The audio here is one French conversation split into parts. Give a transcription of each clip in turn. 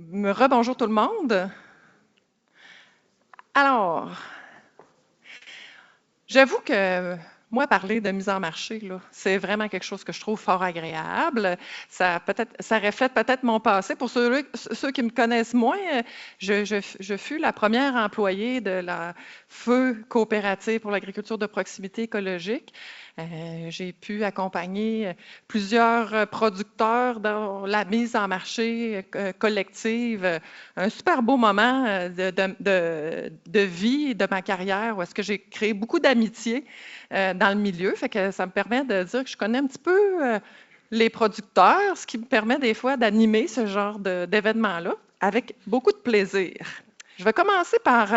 Rebonjour tout le monde. Alors, j'avoue que moi, parler de mise en marché, là, c'est vraiment quelque chose que je trouve fort agréable. Ça reflète peut-être mon passé. Pour ceux qui me connaissent moins, je fus la première employée de la FEU coopérative pour l'agriculture de proximité écologique. J'ai pu accompagner plusieurs producteurs dans la mise en marché collective. Un super beau moment de vie de ma carrière où est-ce que j'ai créé beaucoup d'amitié dans le milieu. Fait que ça me permet de dire que je connais un petit peu les producteurs, ce qui me permet des fois d'animer ce genre d'événement-là avec beaucoup de plaisir. Je vais commencer par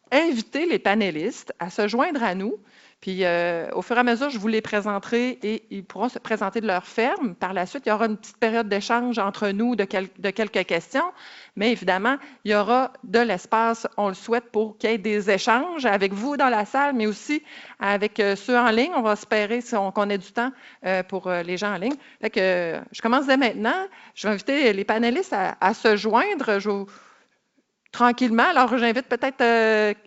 inviter les panélistes à se joindre à nous. Puis, au fur et à mesure, je vous les présenterai et ils pourront se présenter de leur ferme. Par la suite, il y aura une petite période d'échange entre nous de quelques questions. Mais évidemment, il y aura de l'espace, on le souhaite, pour qu'il y ait des échanges avec vous dans la salle, mais aussi avec ceux en ligne. On va espérer qu'on ait du temps pour les gens en ligne. Fait que, je commence dès maintenant. Je vais inviter les panélistes à se joindre tranquillement. Alors, j'invite peut-être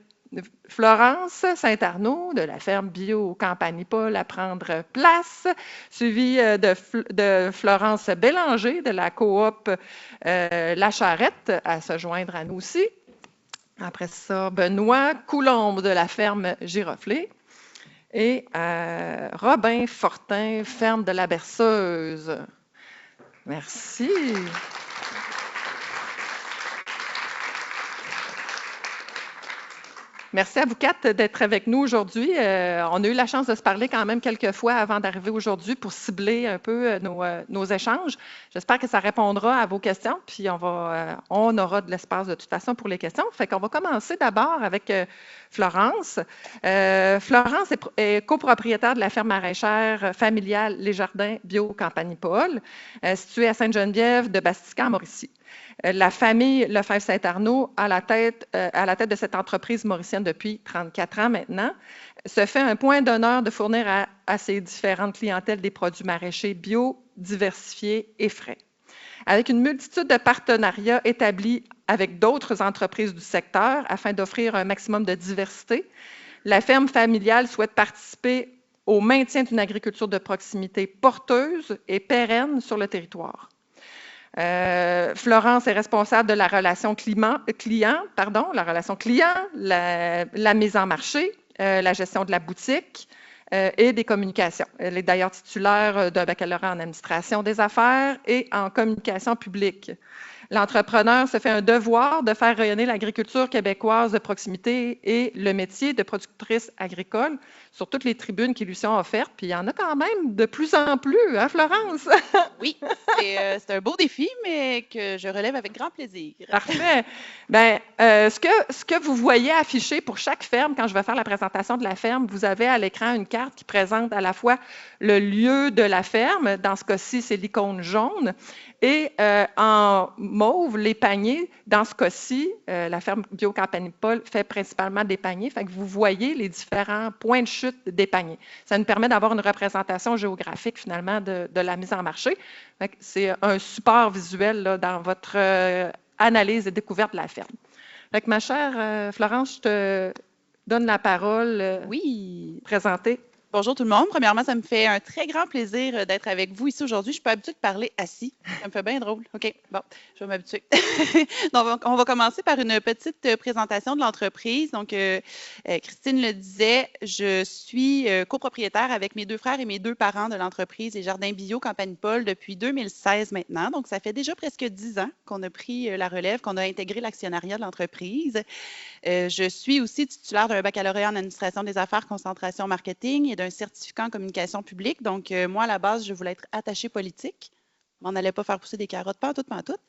Florence Saint-Arnaud de la ferme bio Campanipol à prendre place, suivie de Florence Bélanger de la coop La Charrette à se joindre à nous aussi. Après ça, Benoît Coulombe de la ferme Giroflée et Robin Fortin, ferme de la Berceuse. Merci. Merci à vous quatre d'être avec nous aujourd'hui. On a eu la chance de se parler quand même quelques fois avant d'arriver aujourd'hui pour cibler un peu nos échanges. J'espère que ça répondra à vos questions, puis on aura de l'espace de toute façon pour les questions. Fait qu'on va commencer d'abord avec Florence. Florence est copropriétaire de la ferme maraîchère familiale Les Jardins Bio Campanipol, située à Sainte-Geneviève de Bastican, Mauricie. La famille Lefebvre-Saint-Arnaud, à la tête de cette entreprise mauricienne depuis 34 ans maintenant, se fait un point d'honneur de fournir à ses différentes clientèles des produits maraîchers bio, diversifiés et frais. Avec une multitude de partenariats établis avec d'autres entreprises du secteur afin d'offrir un maximum de diversité, la ferme familiale souhaite participer au maintien d'une agriculture de proximité porteuse et pérenne sur le territoire. Florence est responsable de la relation client, la mise en marché, la gestion de la boutique et des communications. Elle est d'ailleurs titulaire d'un baccalauréat en administration des affaires et en communication publique. L'entrepreneur se fait un devoir de faire rayonner l'agriculture québécoise de proximité et le métier de productrice agricole sur toutes les tribunes qui lui sont offertes. Puis il y en a quand même de plus en plus, hein, Florence? Oui, c'est un beau défi, mais que je relève avec grand plaisir. Parfait. Bien, ce que vous voyez affiché pour chaque ferme, quand je vais faire la présentation de la ferme, vous avez à l'écran une carte qui présente à la fois le lieu de la ferme, dans ce cas-ci, c'est l'icône jaune, et en mauve, les paniers. Dans ce cas-ci, la ferme bio Campanipol fait principalement des paniers, fait que vous voyez les différents points de chute des paniers. Ça nous permet d'avoir une représentation géographique, finalement, de la mise en marché. C'est un support visuel là, dans votre analyse et découverte de la ferme. Fait que, ma chère Florence, je te donne la parole. Oui. Présenter. Bonjour tout le monde. Premièrement, ça me fait un très grand plaisir d'être avec vous ici aujourd'hui. Je suis pas habituée de parler assis. Ça me fait bien drôle. OK, bon, je vais m'habituer. Donc, on va commencer par une petite présentation de l'entreprise. Donc, Christine le disait, je suis copropriétaire avec mes deux frères et mes deux parents de l'entreprise Les Jardins Bio Campanipol depuis 2016 maintenant. Donc, ça fait déjà presque 10 ans qu'on a pris la relève, qu'on a intégré l'actionnariat de l'entreprise. Je suis aussi titulaire d'un baccalauréat en administration des affaires, concentration marketing et d'un certificat en communication publique. Donc, moi, à la base, je voulais être attachée politique. On n'allait pas faire pousser des carottes, pantoute.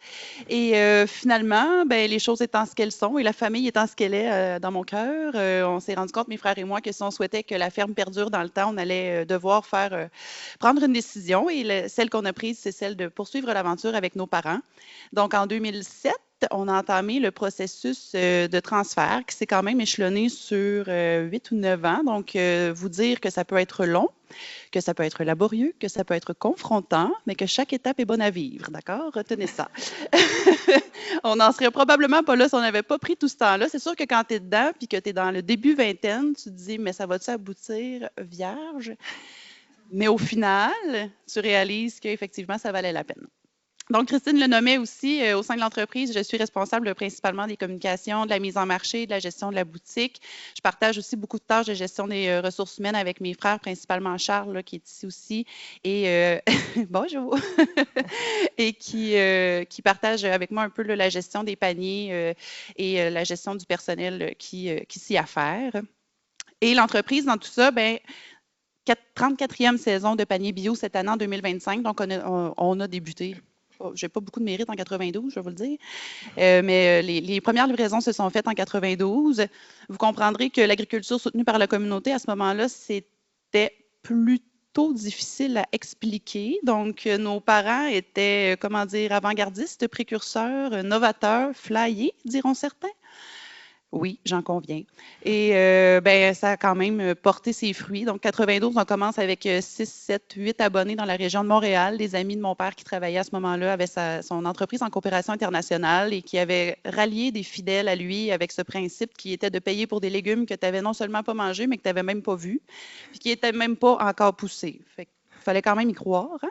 Et finalement, ben, les choses étant ce qu'elles sont et la famille étant ce qu'elle est dans mon cœur, on s'est rendu compte, mes frères et moi, que si on souhaitait que la ferme perdure dans le temps, on allait devoir prendre une décision. Et celle qu'on a prise, c'est celle de poursuivre l'aventure avec nos parents. Donc, en 2007, on a entamé le processus de transfert qui s'est quand même échelonné sur 8 ou 9 ans. Donc, vous dire que ça peut être long, que ça peut être laborieux, que ça peut être confrontant, mais que chaque étape est bonne à vivre, d'accord? Retenez ça. On n'en serait probablement pas là si on n'avait pas pris tout ce temps-là. C'est sûr que quand tu es dedans puis que tu es dans le début vingtaine, tu te dis, mais ça va-tu aboutir vierge? Mais au final, tu réalises qu'effectivement, ça valait la peine. Donc, Christine le nommait aussi, au sein de l'entreprise, je suis responsable principalement des communications, de la mise en marché, de la gestion de la boutique. Je partage aussi beaucoup de tâches de gestion des ressources humaines avec mes frères, principalement Charles, là, qui est ici aussi, et bonjour, et qui partage avec moi un peu là, la gestion des paniers et la gestion du personnel qui s'y affaire. Et l'entreprise, dans tout ça, ben, 34e saison de panier bio cette année en 2025, donc on a débuté. Je n'ai pas beaucoup de mérite en 92, je vais vous le dire. Mais les premières livraisons se sont faites en 92. Vous comprendrez que l'agriculture soutenue par la communauté, à ce moment-là, c'était plutôt difficile à expliquer. Donc, nos parents étaient, comment dire, avant-gardistes, précurseurs, novateurs, flyés, diront certains. Oui, j'en conviens. Et ben, ça a quand même porté ses fruits. Donc, 92, on commence avec 6, 7, 8 abonnés dans la région de Montréal. Des amis de mon père qui travaillaient à ce moment-là avaient son entreprise en coopération internationale et qui avaient rallié des fidèles à lui avec ce principe qui était de payer pour des légumes que tu n'avais non seulement pas mangés, mais que tu n'avais même pas vus, puis qui n'étaient même pas encore poussés. Fait qu'il fallait quand même y croire, hein?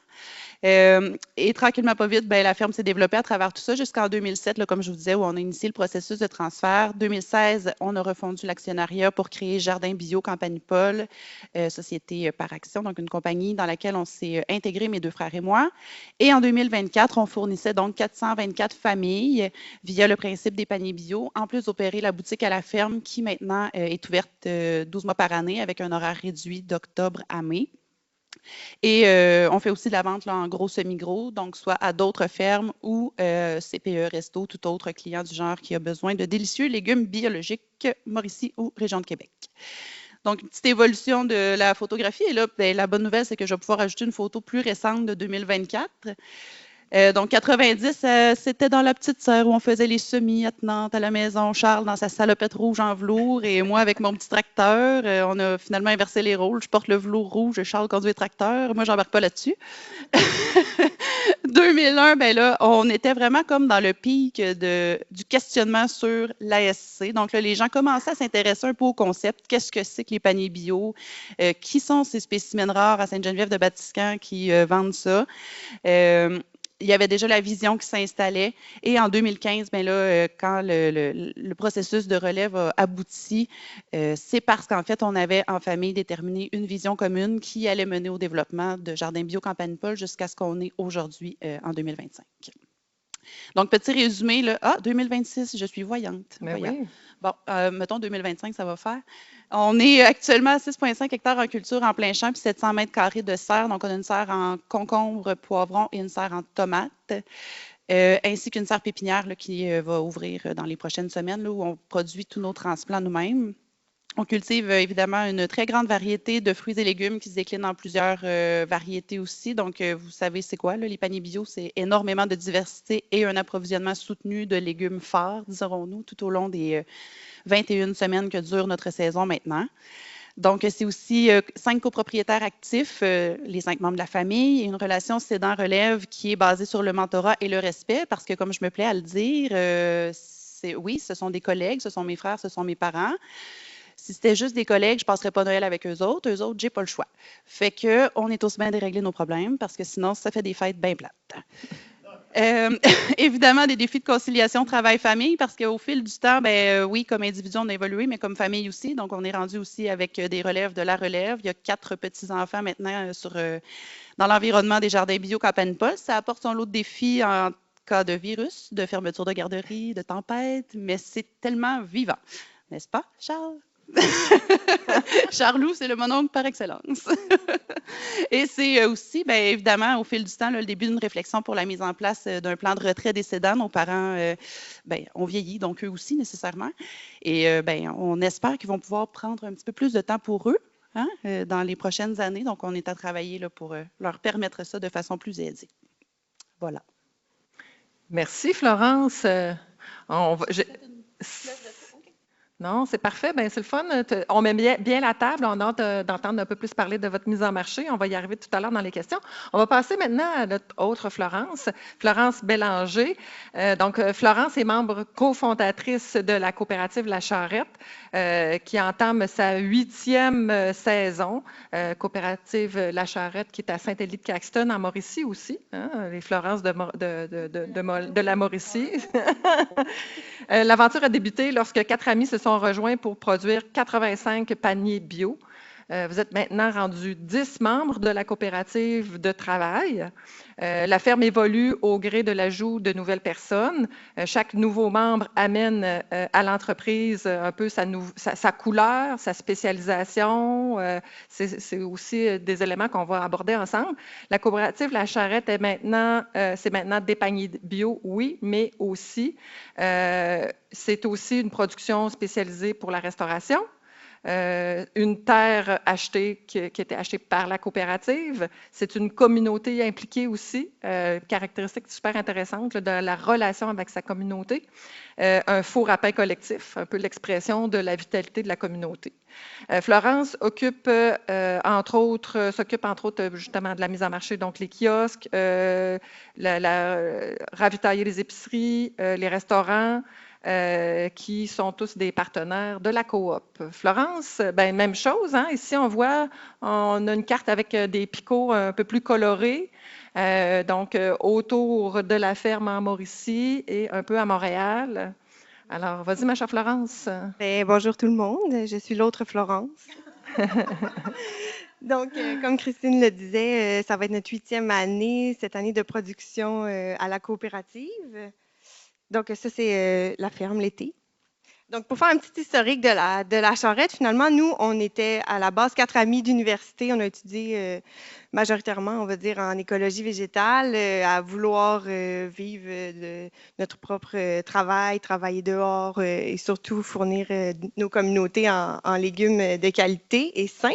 Et tranquillement, pas vite, ben, la ferme s'est développée à travers tout ça jusqu'en 2007, là, comme je vous disais, où on a initié le processus de transfert. 2016, on a refondu l'actionnariat pour créer Jardin Bio Campanipol, société par action, donc une compagnie dans laquelle on s'est intégré, mes deux frères et moi. Et en 2024, on fournissait donc 424 familles via le principe des paniers bio, en plus d'opérer la boutique à la ferme qui maintenant est ouverte 12 mois par année avec un horaire réduit d'octobre à mai. Et on fait aussi de la vente là, en gros, semi-gros, donc soit à d'autres fermes ou CPE, Resto, tout autre client du genre qui a besoin de délicieux légumes biologiques, Mauricie ou région de Québec. Donc, une petite évolution de la photographie. Et là, ben, la bonne nouvelle, c'est que je vais pouvoir ajouter une photo plus récente de 2024. Donc, 90, c'était dans la petite serre où on faisait les semis attenantes à la maison. Charles dans sa salopette rouge en velours et moi avec mon petit tracteur. On a finalement inversé les rôles. Je porte le velours rouge et Charles conduit le tracteur. Moi, j'embarque pas là-dessus. 2001, ben là, on était vraiment comme dans le pic du questionnement sur l'ASC. Donc là, les gens commençaient à s'intéresser un peu au concept. Qu'est-ce que c'est que les paniers bio? Qui sont ces spécimens rares à Sainte-Geneviève-de-Batiscan qui vendent ça? Il y avait déjà la vision qui s'installait. Et en 2015, ben là, quand le processus de relève a abouti, c'est parce qu'en fait, on avait en famille déterminé une vision commune qui allait mener au développement de Jardin Bio Campanipol jusqu'à ce qu'on est aujourd'hui en 2025. Donc, petit résumé, là, 2026, je suis voyante. Mais oui. Bon, mettons 2025, ça va faire. On est actuellement à 6,5 hectares en culture en plein champ, puis 700 mètres carrés de serre. Donc, on a une serre en concombre, poivron et une serre en tomates, ainsi qu'une serre pépinière là, qui va ouvrir dans les prochaines semaines, là, où on produit tous nos transplants nous-mêmes. On cultive évidemment une très grande variété de fruits et légumes qui se déclinent en plusieurs variétés aussi. Donc, vous savez c'est quoi, là, les paniers bio, c'est énormément de diversité et un approvisionnement soutenu de légumes forts, dirons-nous, tout au long des 21 semaines que dure notre saison maintenant. Donc, c'est aussi 5 copropriétaires actifs, les 5 membres de la famille, et une relation cédant-relève qui est basée sur le mentorat et le respect, parce que comme je me plais à le dire, oui, ce sont des collègues, ce sont mes frères, ce sont mes parents. Si c'était juste des collègues, je ne passerais pas Noël avec eux autres. Eux autres, j'ai pas le choix. Fait qu'on est tous bien de régler nos problèmes parce que sinon, ça fait des fêtes bien plates. Évidemment, des défis de conciliation travail-famille parce qu'au fil du temps, ben oui, comme individu, on a évolué, mais comme famille aussi. Donc, on est rendu aussi avec des relèves de la relève. Il y a 4 petits-enfants maintenant dans l'environnement des jardins bio Campanipol. Ça apporte son lot de défis en cas de virus, de fermeture de garderie, de tempête, mais c'est tellement vivant. N'est-ce pas, Charles? Charlou, c'est le mononcle par excellence. Et c'est aussi, bien évidemment, au fil du temps, là, le début d'une réflexion pour la mise en place d'un plan de retrait des cédants. Nos parents ont vieilli, donc eux aussi nécessairement. Et on espère qu'ils vont pouvoir prendre un petit peu plus de temps pour eux dans les prochaines années. Donc, on est à travailler là, pour leur permettre ça de façon plus aisée. Voilà. Merci, Florence. On va- j'ai- Non, c'est parfait. Ben, c'est le fun. On met bien la table. On a hâte d'entendre un peu plus parler de votre mise en marché. On va y arriver tout à l'heure dans les questions. On va passer maintenant à notre autre Florence, Florence Bélanger. Florence est membre cofondatrice de la coopérative La Charrette, qui entame sa 8e saison. Coopérative La Charrette qui est à Saint-Élie-de-Caxton, en Mauricie aussi, hein, les Florence de la Mauricie. L'aventure a débuté lorsque 4 amis se sont rejoints pour produire 85 paniers bio. Vous êtes maintenant rendus 10 membres de la coopérative de travail. La ferme évolue au gré de l'ajout de nouvelles personnes. Chaque nouveau membre amène à l'entreprise un peu sa couleur, sa spécialisation. C'est aussi des éléments qu'on va aborder ensemble. La coopérative La Charrette c'est maintenant des paniers bio, oui, mais aussi, c'est aussi une production spécialisée pour la restauration. Une terre achetée qui était achetée par la coopérative. C'est une communauté impliquée aussi, caractéristique super intéressante de la relation avec sa communauté. Un four à pain collectif, un peu l'expression de la vitalité de la communauté. Florence s'occupe entre autres justement de la mise en marché, donc les kiosques, ravitailler les épiceries, les restaurants, qui sont tous des partenaires de la coop. Florence, ben, même chose, hein? Ici, on a une carte avec des picots un peu plus colorés, autour de la ferme en Mauricie et un peu à Montréal. Alors, vas-y, ma chère Florence. Bonjour tout le monde, je suis l'autre Florence. Comme Christine le disait, ça va être notre 8e année, cette année de production à la coopérative. Donc, ça, c'est la ferme l'été. Donc, pour faire un petit historique de la Charrette, finalement, nous, on était à la base 4 amis d'université. On a étudié majoritairement, on va dire, en écologie végétale, à vouloir vivre de notre propre travail, travailler dehors et surtout fournir nos communautés en légumes de qualité et sains.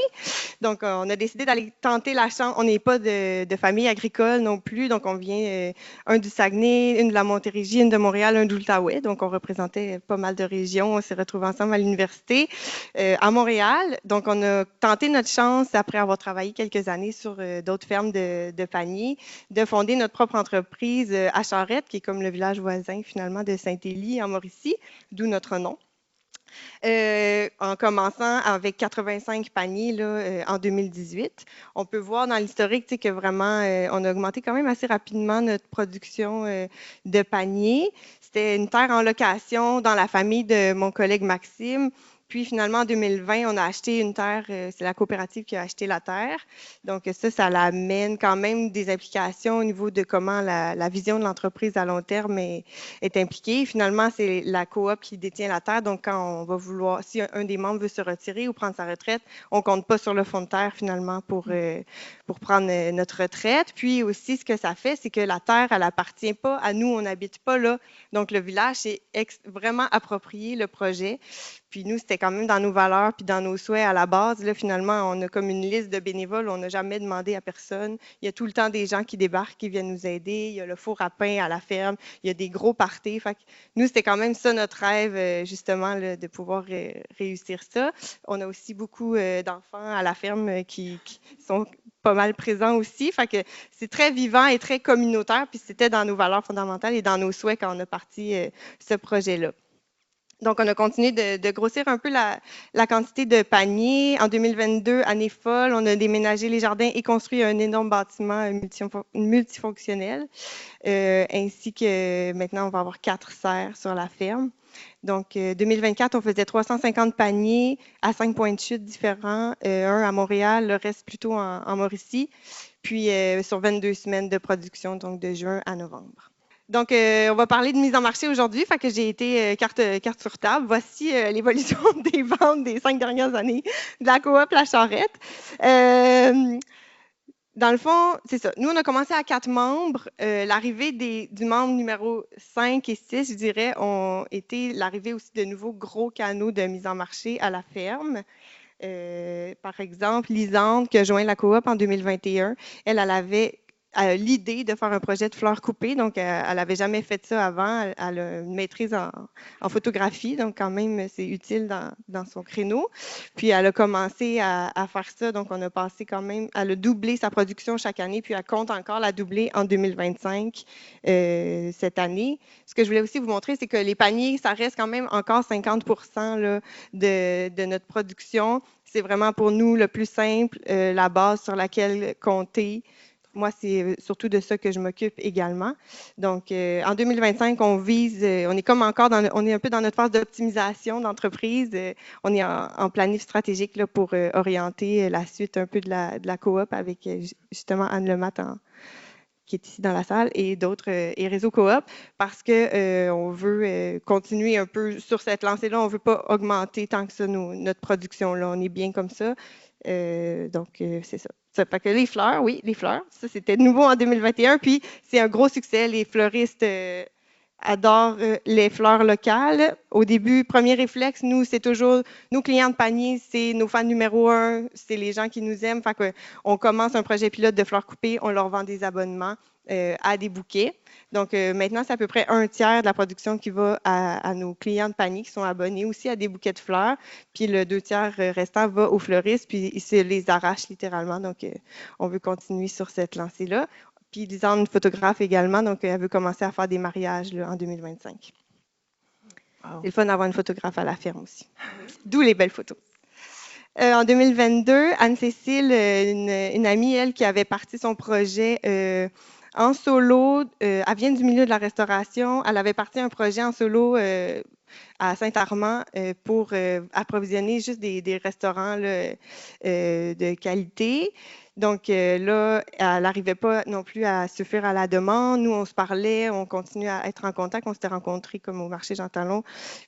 Donc, on a décidé d'aller tenter la chance. On n'est pas de famille agricole non plus. Donc, on vient un du Saguenay, une de la Montérégie, une de Montréal, un de l'Outaouais. Donc, on représentait pas mal de régions. On s'est retrouvés ensemble à l'université à Montréal. Donc, on a tenté notre chance, après avoir travaillé quelques années sur d'autres fermes de paniers, de fonder notre propre entreprise à Charrette, qui est comme le village voisin finalement de Saint-Élie en Mauricie, d'où notre nom. En commençant avec 85 paniers là, en 2018. On peut voir dans l'historique que vraiment, on a augmenté quand même assez rapidement notre production de paniers. C'était une terre en location dans la famille de mon collègue Maxime. Puis finalement, en 2020, on a acheté une terre, c'est la coopérative qui a acheté la terre. Donc ça amène quand même des implications au niveau de comment la vision de l'entreprise à long terme est impliquée. Finalement, c'est la coop qui détient la terre. Donc quand on va vouloir, si un des membres veut se retirer ou prendre sa retraite, on ne compte pas sur le fonds de terre finalement pour prendre notre retraite. Puis aussi, ce que ça fait, c'est que la terre, elle n'appartient pas à nous, on n'habite pas là. Donc le village s'est vraiment approprié le projet. Puis nous, c'était quand même dans nos valeurs puis dans nos souhaits à la base. Là, finalement, on a comme une liste de bénévoles. On n'a jamais demandé à personne. Il y a tout le temps des gens qui débarquent, qui viennent nous aider. Il y a le four à pain à la ferme. Il y a des gros parties. Fait que nous, c'était quand même ça notre rêve, justement, là, de pouvoir réussir ça. On a aussi beaucoup d'enfants à la ferme qui sont pas mal présents aussi. Fait que c'est très vivant et très communautaire. Puis c'était dans nos valeurs fondamentales et dans nos souhaits quand on a parti ce projet-là. Donc, on a continué de grossir un peu la quantité de paniers. En 2022, année folle, on a déménagé les jardins et construit un énorme bâtiment multifonctionnel, ainsi que maintenant, on va avoir 4 serres sur la ferme. Donc, 2024, on faisait 350 paniers à 5 points de chute différents, un à Montréal, le reste plutôt en Mauricie, puis sur 22 semaines de production, donc de juin à novembre. Donc, on va parler de mise en marché aujourd'hui. Fait que j'ai été carte sur table. Voici l'évolution des ventes des 5 dernières années de la coop La Charrette. Dans le fond, c'est ça. Nous, on a commencé à 4 membres. L'arrivée du membre numéro 5 et 6, je dirais, ont été l'arrivée aussi de nouveaux gros canaux de mise en marché à la ferme. Par exemple, Lisande, qui a joint la coop en 2021, elle avait l'idée de faire un projet de fleurs coupées. Donc, elle n'avait jamais fait ça avant. Elle a une maîtrise en photographie, donc quand même, c'est utile dans son créneau. Puis, elle a commencé à faire ça. Donc, on a passé quand même, elle a doublé sa production chaque année, puis elle compte encore la doubler en 2025 cette année. Ce que je voulais aussi vous montrer, c'est que les paniers, ça reste quand même encore 50% là, de notre production. C'est vraiment pour nous le plus simple, la base sur laquelle compter. Moi, c'est surtout de ça que je m'occupe également. Donc, en 2025, on vise, on est comme encore on est un peu dans notre phase d'optimisation d'entreprise. On est en planif stratégique là, pour orienter la suite un peu de la coop avec justement Anne Lemat qui est ici dans la salle et d'autres et Réseau Coop parce que on veut continuer un peu sur cette lancée-là. On ne veut pas augmenter tant que ça notre production. Là. On est bien comme ça. Donc, c'est ça. Ça fait que les fleurs, oui, les fleurs, ça c'était nouveau en 2021, puis c'est un gros succès. Les fleuristes adorent les fleurs locales. Au début, premier réflexe, nous, c'est toujours nos clients de panier, c'est nos fans numéro 1, c'est les gens qui nous aiment. Fait que, on commence un projet pilote de fleurs coupées, on leur vend des abonnements à des bouquets. Donc, maintenant, c'est à peu près un tiers de la production qui va à nos clients de panier qui sont abonnés aussi à des bouquets de fleurs. Puis le 2 tiers restant va aux fleuristes, puis ils se les arrachent littéralement. Donc, on veut continuer sur cette lancée-là. Puis Lisanne, photographe également, donc elle veut commencer à faire des mariages là, en 2025. Wow. C'est le fun d'avoir une photographe à la ferme aussi. D'où les belles photos. En 2022, Anne-Cécile, une amie, elle, qui avait parti son projet en solo, elle vient du milieu de la restauration, elle avait parti un projet en solo à Saint-Armand pour approvisionner juste des restaurants là, de qualité. Donc là, elle n'arrivait pas non plus à suffire à la demande. Nous, on se parlait, on continuait à être en contact. On s'était rencontrés comme au marché Jean Talon.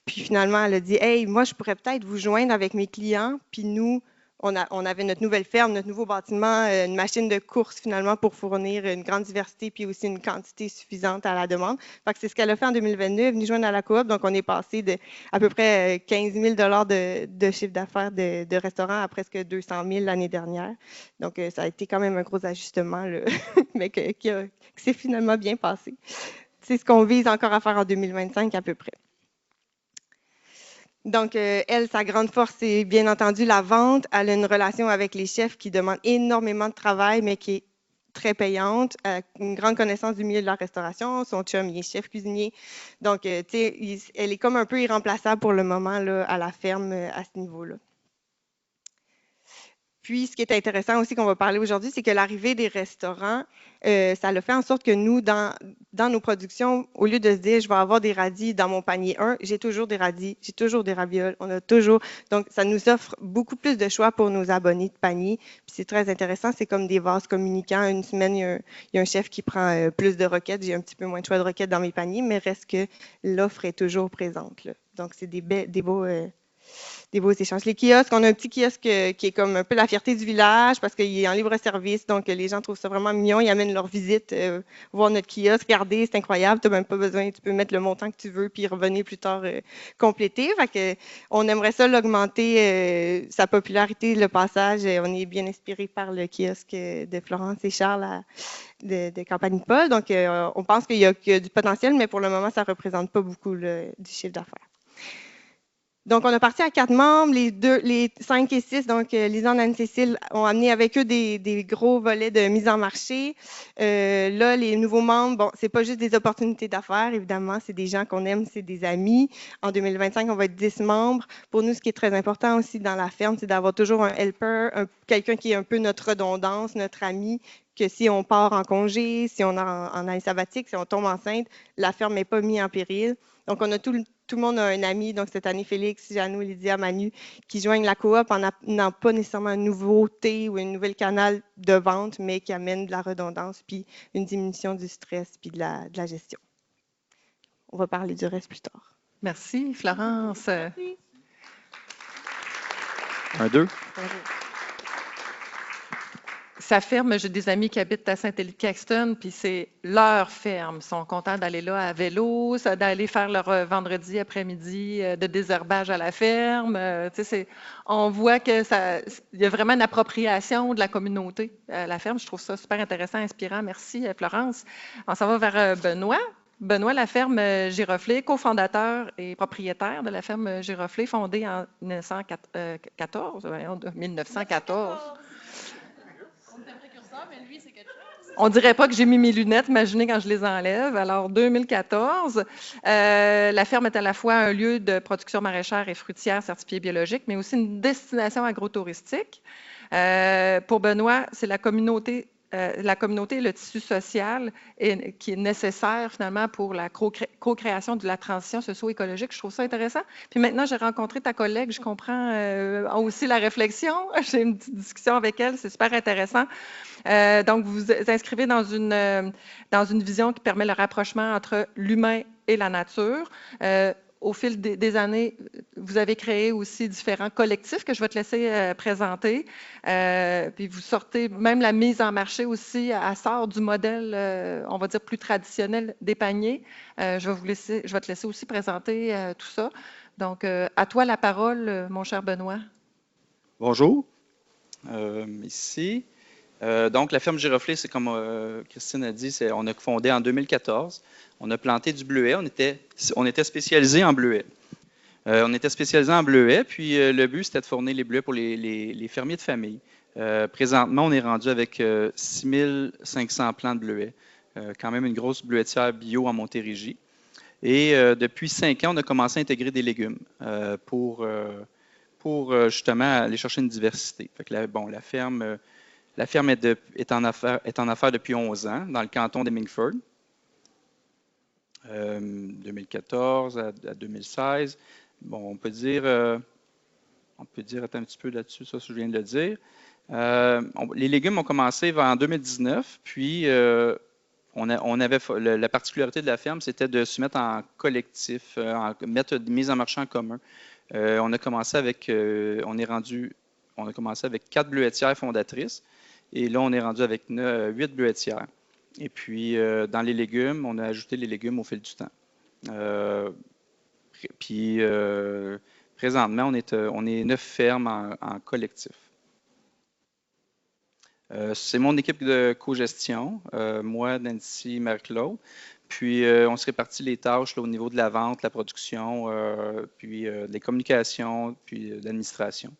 Puis finalement, elle a dit « Hey, moi, je pourrais peut-être vous joindre avec mes clients. » Puis nous, on avait notre nouvelle ferme, notre nouveau bâtiment, une machine de course finalement pour fournir une grande diversité puis aussi une quantité suffisante à la demande. Fait que c'est ce qu'elle a fait en 2022, elle est venue joindre à la coop. Donc, on est passé de à peu près 15 000 de chiffre d'affaires de restaurant à presque 200 000 l'année dernière. Donc, ça a été quand même un gros ajustement, là, mais qui s'est finalement bien passé. C'est ce qu'on vise encore à faire en 2025 à peu près. Donc, elle, sa grande force, c'est bien entendu la vente. Elle a une relation avec les chefs qui demande énormément de travail, mais qui est très payante. Une grande connaissance du milieu de la restauration. Son chum, il est chef cuisinier. Donc, tu sais, elle est comme un peu irremplaçable pour le moment là, à la ferme à ce niveau-là. Puis, ce qui est intéressant aussi qu'on va parler aujourd'hui, c'est que l'arrivée des restaurants, ça a fait en sorte que nous, dans nos productions, au lieu de se dire, je vais avoir des radis dans mon panier 1, j'ai toujours des radis, j'ai toujours des ravioles, on a toujours. Donc, ça nous offre beaucoup plus de choix pour nos abonnés de panier. Puis, c'est très intéressant, c'est comme des vases communicants. Une semaine, il y a un chef qui prend plus de roquettes, j'ai un petit peu moins de choix de roquettes dans mes paniers, mais reste que l'offre est toujours présente. Là. Donc, c'est des beaux échanges. Les kiosques, on a un petit kiosque qui est comme un peu la fierté du village parce qu'il est en libre service, donc les gens trouvent ça vraiment mignon. Ils amènent leur visite, voir notre kiosque, regarder, c'est incroyable, tu n'as même pas besoin, tu peux mettre le montant que tu veux puis revenir plus tard compléter. Fait que, on aimerait ça l'augmenter, sa popularité, le passage. On est bien inspiré par le kiosque de Florence et Charles de Campagne-Paul. Donc, on pense qu'il y a du potentiel, mais pour le moment, ça ne représente pas beaucoup du chiffre d'affaires. Donc, on a parti à 4 membres, les 5 et 6, donc Lisanne et Anne-Cécile ont amené avec eux des gros volets de mise en marché. Là, les nouveaux membres, bon, c'est pas juste des opportunités d'affaires, évidemment, c'est des gens qu'on aime, c'est des amis. En 2025, on va être 10 membres. Pour nous, ce qui est très important aussi dans la ferme, c'est d'avoir toujours un helper, quelqu'un qui est un peu notre redondance, notre ami, que si on part en congé, si on est en année sabbatique, si on tombe enceinte, la ferme n'est pas mise en péril. Donc, on a tout le monde a un ami, donc cette année, Félix, Janou, Lydia, Manu, qui joignent la coop en n'ayant pas nécessairement une nouveauté ou un nouvel canal de vente, mais qui amène de la redondance, puis une diminution du stress, puis de la gestion. On va parler du reste plus tard. Merci, Florence. Merci. 1, 2. sa ferme, j'ai des amis qui habitent à Saint-Élie-de-Caxton, puis c'est leur ferme. Ils sont contents d'aller là à vélo, d'aller faire leur vendredi après-midi de désherbage à la ferme. On voit que il y a vraiment une appropriation de la communauté à la ferme. Je trouve ça super intéressant, inspirant. Merci, Florence. On s'en va vers Benoît. Benoît Laferme Giroflée, cofondateur et propriétaire de la ferme Giroflée, fondée en 1914. On dirait pas que j'ai mis mes lunettes, imaginez quand je les enlève. Alors, 2014, la ferme est à la fois un lieu de production maraîchère et fruitière certifiée biologique, mais aussi une destination agro-touristique. Pour Benoît, c'est la communauté et le tissu social qui est nécessaire finalement pour la co-création de la transition socio-écologique. Je trouve ça intéressant. Puis maintenant, j'ai rencontré ta collègue, je comprends aussi la réflexion. J'ai une petite discussion avec elle, c'est super intéressant. Donc, vous vous inscrivez dans une vision qui permet le rapprochement entre l'humain et la nature. Au fil des années, vous avez créé aussi différents collectifs que je vais te laisser présenter. Puis vous sortez, même la mise en marché aussi, elle sort du modèle, on va dire, plus traditionnel des paniers. Je vais te laisser aussi présenter tout ça. Donc, à toi la parole, mon cher Benoît. Bonjour. Ici. Donc, la ferme Giroflée, c'est comme Christine a dit, on a fondé en 2014. On a planté du bleuet. On était spécialisé en bleuet. Puis le but, c'était de fournir les bleuets pour les fermiers de famille. Présentement, on est rendu avec 6500 plants de bleuets. Quand même une grosse bleuetière bio en Montérégie. Et depuis 5 ans, on a commencé à intégrer des légumes pour justement aller chercher une diversité. Fait que la ferme est en affaires depuis 11 ans dans le canton d'Hemmingford. 2014 à 2016. Bon, on peut dire, attends un petit peu là-dessus, ça, je viens de le dire. Les légumes ont commencé en 2019, puis on avait la particularité de la ferme, c'était de se mettre en collectif, mettre une mise en marché en commun. On a commencé avec 4 bleuetières fondatrices, et là, on est rendu avec 8 bleuetières. Et puis, dans les légumes, on a ajouté les légumes au fil du temps. Présentement, on est 9 fermes en collectif. C'est mon équipe de co-gestion, moi, Nancy, Marie-Claude. Puis, on se répartit les tâches là, au niveau de la vente, la production, puis des communications, puis de l'administration.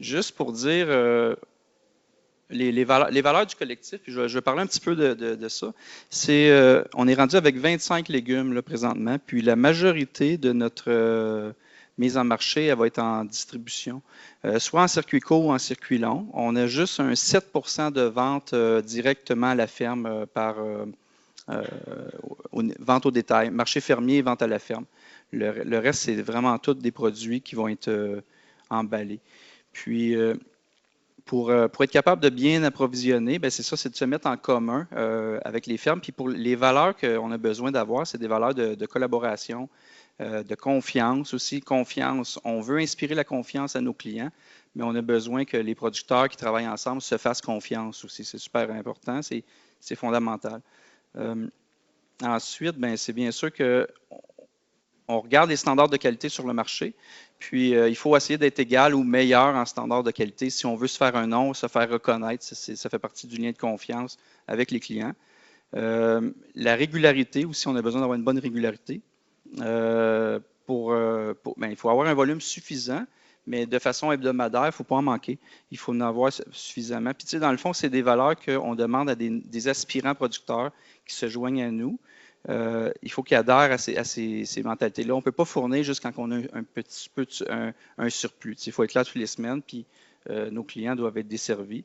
Juste pour dire les valeurs du collectif, puis je vais parler un petit peu de ça. On est rendu avec 25 légumes là, présentement, puis la majorité de notre mise en marché, elle va être en distribution, soit en circuit court ou en circuit long. On a juste un 7% de vente directement à la ferme par vente au détail, marché fermier et vente à la ferme. Le reste, c'est vraiment tous des produits qui vont être emballés. Puis, pour être capable de bien approvisionner, c'est ça, c'est de se mettre en commun avec les fermes. Puis pour les valeurs qu'on a besoin d'avoir, c'est des valeurs de collaboration, de confiance aussi. Confiance, on veut inspirer la confiance à nos clients, mais on a besoin que les producteurs qui travaillent ensemble se fassent confiance aussi. C'est super important, c'est fondamental. Ensuite, c'est bien sûr qu'on regarde les standards de qualité sur le marché. Puis, il faut essayer d'être égal ou meilleur en standard de qualité. Si on veut se faire un nom, se faire reconnaître, ça fait partie du lien de confiance avec les clients. La régularité aussi, on a besoin d'avoir une bonne régularité. Il faut avoir un volume suffisant, mais de façon hebdomadaire, il ne faut pas en manquer. Il faut en avoir suffisamment. Puis, tu sais, dans le fond, c'est des valeurs qu'on demande à des aspirants producteurs qui se joignent à nous. Il faut qu'ils adhèrent à ces mentalités-là. On ne peut pas fournir juste quand on a un petit peu un surplus. Il faut être là toutes les semaines, puis nos clients doivent être desservis.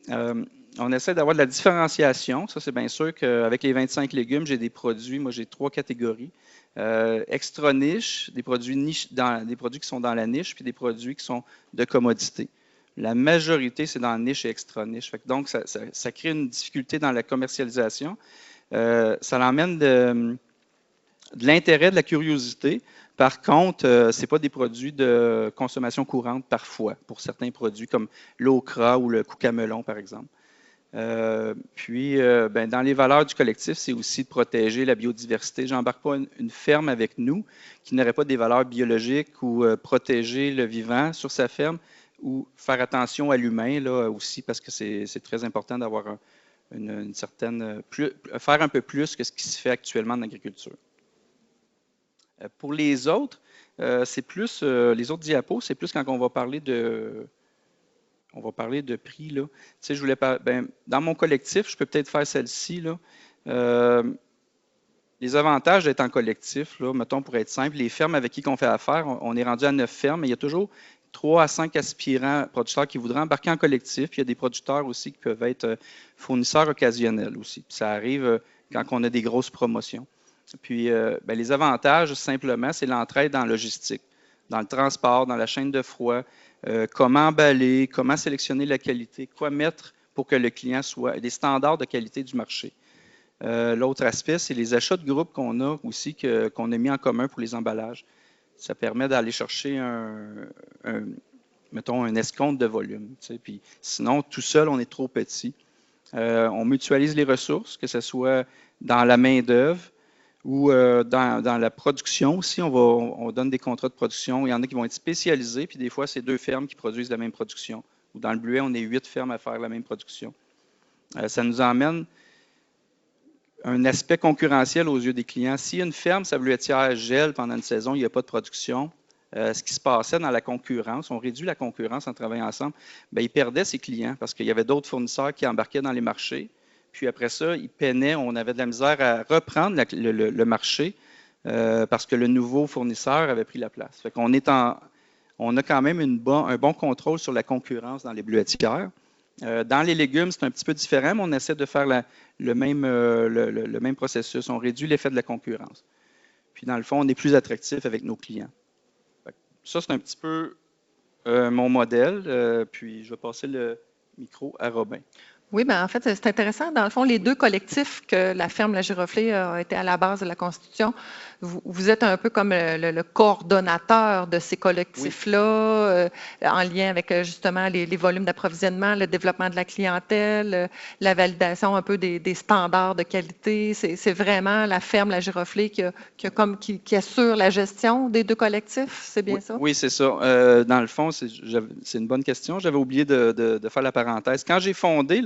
On essaie d'avoir de la différenciation. Ça, c'est bien sûr qu'avec les 25 légumes, j'ai des produits. Moi, j'ai 3 catégories. Extra niche, des produits qui sont dans la niche, puis des produits qui sont de commodité. La majorité, c'est dans la niche et extra niche. Donc, ça crée une difficulté dans la commercialisation. Ça l'emmène de l'intérêt, de la curiosité, Par contre, ce n'est pas des produits de consommation courante parfois, pour certains produits comme l'okra ou le cucamelon, par exemple. Dans les valeurs du collectif, c'est aussi de protéger la biodiversité. Je n'embarque pas une ferme avec nous qui n'aurait pas des valeurs biologiques ou protéger le vivant sur sa ferme ou faire attention à l'humain là aussi parce que c'est très important d'avoir une certaine faire un peu plus que ce qui se fait actuellement en agriculture. Pour les autres, c'est plus les autres diapos, c'est plus quand on va parler de prix. Là. Tu sais, je voulais dans mon collectif, je peux peut-être faire celle-ci. Là. Les avantages d'être en collectif, là, mettons pour être simple, les fermes avec qui on fait affaire, on est rendu à 9 fermes, mais il y a toujours 3 à 5 aspirants producteurs qui voudraient embarquer en collectif. Puis il y a des producteurs aussi qui peuvent être fournisseurs occasionnels aussi. Puis ça arrive quand on a des grosses promotions. Puis les avantages, simplement, c'est l'entraide en logistique, dans le transport, dans la chaîne de froid, comment emballer, comment sélectionner la qualité, quoi mettre pour que le client soit des standards de qualité du marché. L'autre aspect, c'est les achats de groupe qu'on a aussi, qu'on a mis en commun pour les emballages. Ça permet d'aller chercher un escompte de volume. Tu sais, puis sinon, tout seul, on est trop petit. On mutualise les ressources, que ce soit dans la main-d'œuvre ou dans la production aussi. On donne des contrats de production. Il y en a qui vont être spécialisés, puis des fois, c'est 2 fermes qui produisent la même production. Ou dans le Bleuet, on est 8 fermes à faire la même production. Ça nous emmène un aspect concurrentiel aux yeux des clients. Si une ferme, sa bleuetière gèle pendant une saison, il n'y a pas de production, ce qui se passait dans la concurrence, on réduit la concurrence en travaillant ensemble, bien, ils perdaient ses clients parce qu'il y avait d'autres fournisseurs qui embarquaient dans les marchés. Puis après ça, ils peinaient, on avait de la misère à reprendre le marché parce que le nouveau fournisseur avait pris la place. Fait qu'on on a quand même un bon contrôle sur la concurrence dans les bleuetières. Dans les légumes, c'est un petit peu différent, mais on essaie de faire le même processus. On réduit l'effet de la concurrence. Puis, dans le fond, on est plus attractif avec nos clients. Ça, c'est un petit peu mon modèle. Puis, je vais passer le micro à Robin. Oui, bien, en fait, c'est intéressant. Dans le fond, les 2 collectifs que la ferme La Giroflée a été à la base de la Constitution, vous êtes un peu comme le coordonnateur de ces collectifs-là, en lien avec justement les volumes d'approvisionnement, le développement de la clientèle, la validation un peu des standards de qualité. C'est vraiment la ferme La Giroflée qui assure la gestion des 2 collectifs, c'est bien ça? Oui, c'est ça. Dans le fond, c'est une bonne question. J'avais oublié de faire la parenthèse. Quand j'ai fondé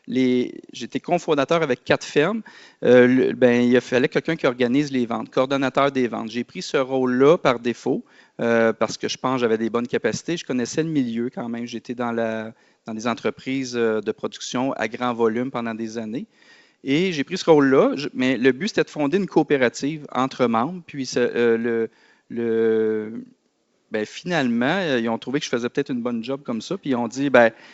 j'étais cofondateur avec 4 fermes. Il fallait quelqu'un qui organise les ventes, coordonnateur des ventes. J'ai pris ce rôle-là par défaut parce que je pense que j'avais des bonnes capacités. Je connaissais le milieu quand même. J'étais dans des entreprises de production à grand volume pendant des années. Et j'ai pris ce rôle-là, mais le but, c'était de fonder une coopérative entre membres. Puis finalement, ils ont trouvé que je faisais peut-être une bonne job comme ça, puis ils ont dit,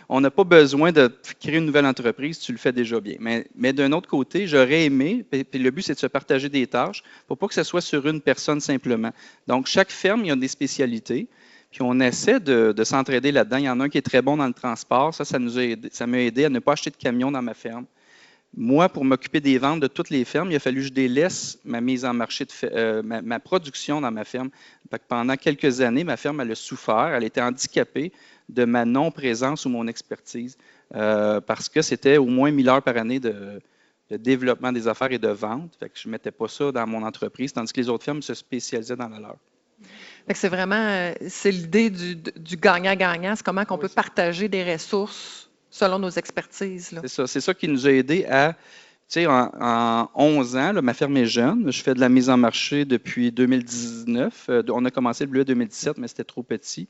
on n'a pas besoin de créer une nouvelle entreprise, tu le fais déjà bien. Mais d'un autre côté, j'aurais aimé, puis le but, c'est de se partager des tâches, pour pas que ce soit sur une personne simplement. Donc, chaque ferme, il y a des spécialités, puis on essaie de s'entraider là-dedans. Il y en a un qui est très bon dans le transport, ça m'a aidé à ne pas acheter de camion dans ma ferme. Moi, pour m'occuper des ventes de toutes les fermes, il a fallu que je délaisse ma mise en marché, ma production dans ma ferme. Pendant quelques années, ma ferme, elle a souffert, elle était handicapée de ma non-présence ou mon expertise parce que c'était au moins 1000 heures par année de développement des affaires et de vente. Fait que je ne mettais pas ça dans mon entreprise, tandis que les autres fermes se spécialisaient dans la leur. C'est vraiment l'idée du gagnant-gagnant, c'est comment on peut partager des ressources selon nos expertises. C'est ça qui nous a aidés à, tu sais, en 11 ans, là, ma ferme est jeune, je fais de la mise en marché depuis 2019. On a commencé le bleuet 2017, mais c'était trop petit.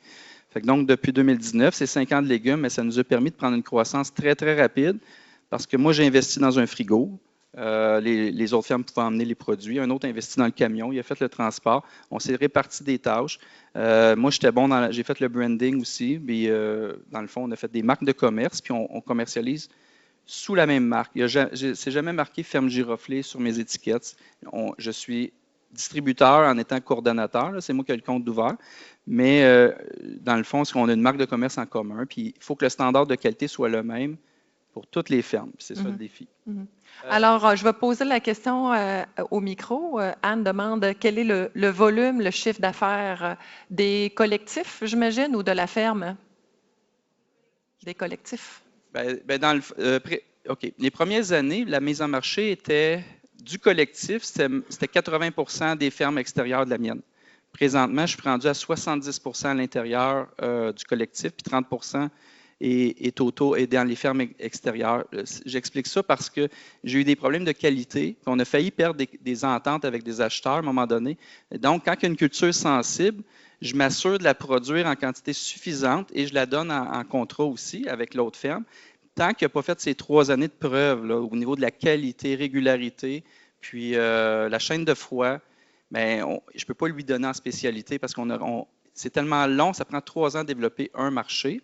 Fait que donc, depuis 2019, c'est 5 ans de légumes, mais ça nous a permis de prendre une croissance très, très rapide parce que moi, j'ai investi dans un frigo. Les autres fermes pouvaient emmener les produits. Un autre a investi dans le camion. Il a fait le transport. On s'est réparti des tâches. Moi, j'étais bon j'ai fait le branding aussi. Puis, dans le fond, on a fait des marques de commerce. Puis, on commercialise sous la même marque. C'est jamais marqué Ferme Giroflée sur mes étiquettes. Je suis distributeur en étant coordonnateur. C'est moi qui ai le compte d'ouvert. Mais dans le fond, on a une marque de commerce en commun. Puis, il faut que le standard de qualité soit le même pour toutes les fermes. C'est ça le défi. Alors, je vais poser la question au micro. Anne demande quel est le volume, le chiffre d'affaires des collectifs, j'imagine, ou de la ferme? Des collectifs. OK. Les premières années, la mise en marché était du collectif, c'était 80 des fermes extérieures de la mienne. Présentement, je suis rendu à 70 à l'intérieur du collectif, puis 30 est dans les fermes extérieures. J'explique ça parce que j'ai eu des problèmes de qualité, puis on a failli perdre des ententes avec des acheteurs à un moment donné. Donc, quand il y a une culture sensible, je m'assure de la produire en quantité suffisante et je la donne en contrat aussi avec l'autre ferme. Tant qu'il n'a pas fait ces 3 années de preuve là, au niveau de la qualité, régularité, puis la chaîne de froid, bien, je ne peux pas lui donner en spécialité parce que c'est tellement long, ça prend 3 ans de développer un marché.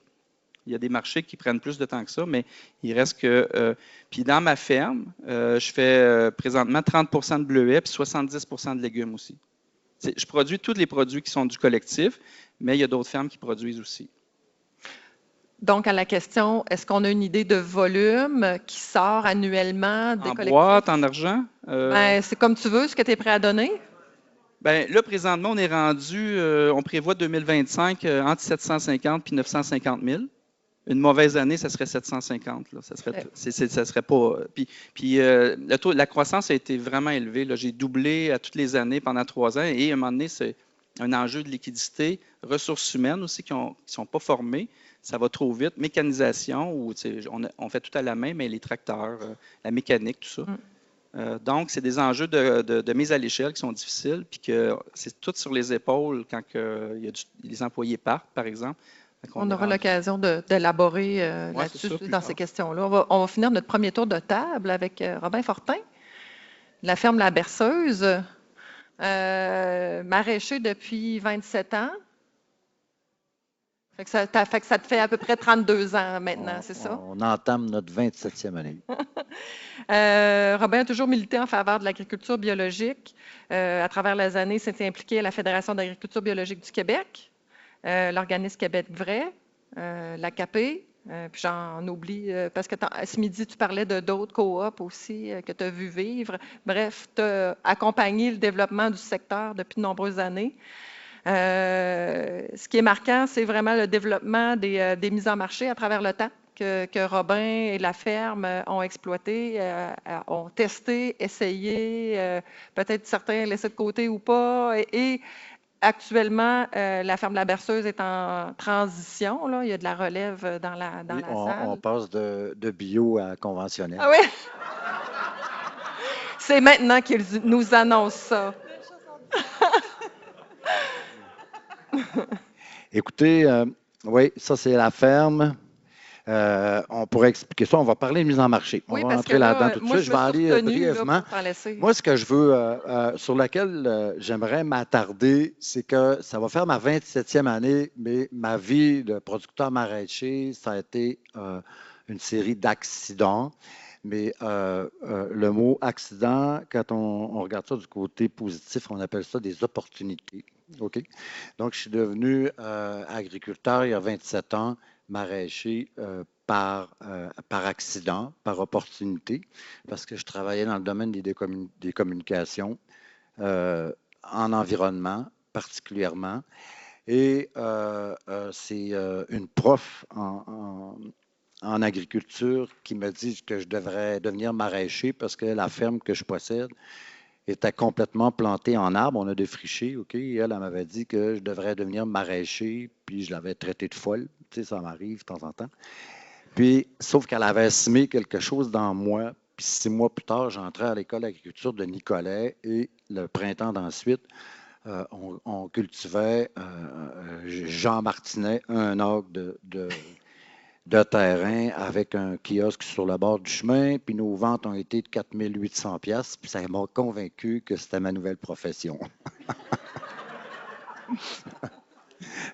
Il y a des marchés qui prennent plus de temps que ça, mais il reste que... puis dans ma ferme, je fais présentement 30 de bleuets puis 70 de légumes aussi. Je produis tous les produits qui sont du collectif, mais il y a d'autres fermes qui produisent aussi. Donc, à la question, est-ce qu'on a une idée de volume qui sort annuellement des collectifs? En boîte, en argent? C'est comme tu veux, ce que tu es prêt à donner? Bien, là, présentement, on est rendu, on prévoit 2025 entre 750 et 950 000. Une mauvaise année, ça serait 750. Là. Ça serait pas. Puis la croissance a été vraiment élevée. J'ai doublé à toutes les années pendant 3 ans. Et à un moment donné, c'est un enjeu de liquidité, ressources humaines aussi qui ne sont pas formées. Ça va trop vite. Mécanisation, où on fait tout à la main, mais les tracteurs, la mécanique, tout ça. Donc, c'est des enjeux de mise à l'échelle qui sont difficiles, puis que c'est tout sur les épaules quand les employés partent, par exemple. On aura l'occasion d'élaborer là-dessus dans ces questions-là. On va finir notre premier tour de table avec Robin Fortin, la ferme La Berceuse, maraîcher depuis 27 ans. Ça te fait à peu près 32 ans maintenant, c'est ça? On entame notre 27e année. Robin a toujours milité en faveur de l'agriculture biologique. À travers les années, il s'est impliqué à la Fédération d'agriculture biologique du Québec, l'organisme Québec Vrai, l'AKP, puis j'en oublie, parce que ce midi, tu parlais d'autres coops aussi que tu as vu vivre. Bref, tu as accompagné le développement du secteur depuis de nombreuses années. Ce qui est marquant, c'est vraiment le développement des mises en marché à travers le temps que Robin et la ferme ont exploité, ont testé, essayé, peut-être certains laissés de côté ou pas. Et actuellement, la ferme La Berceuse est en transition. Là. Il y a de la relève dans la salle. On passe de bio à conventionnel. Ah oui? C'est maintenant qu'ils nous annoncent ça. Écoutez, oui, ça c'est la ferme. On pourrait expliquer ça. On va parler de mise en marché. On va entrer là-dedans tout de suite. Je vais aller brièvement. Moi, ce que je veux, sur laquelle j'aimerais m'attarder, c'est que ça va faire ma 27e année, mais ma vie de producteur maraîcher, ça a été une série d'accidents. Mais le mot accident, quand on regarde ça du côté positif, on appelle ça des opportunités. OK? Donc, je suis devenu agriculteur il y a 27 ans, maraîcher par accident, par opportunité, parce que je travaillais dans le domaine des communications, en environnement particulièrement. Et c'est une prof en agriculture qui me dit que je devrais devenir maraîcher parce que la ferme que je possède était complètement plantée en arbres. On a défriché, OK? Et elle m'avait dit que je devrais devenir maraîcher, puis je l'avais traité de folle. Tu sais, ça m'arrive de temps en temps. Puis, sauf qu'elle avait semé quelque chose dans moi. Puis 6 mois plus tard, j'entrais à l'école d'agriculture de Nicolet et le printemps d'ensuite, on cultivait, Jean Martinet, un acre de terrain avec un kiosque sur le bord du chemin, puis nos ventes ont été de 4 800 $, puis ça m'a convaincu que c'était ma nouvelle profession.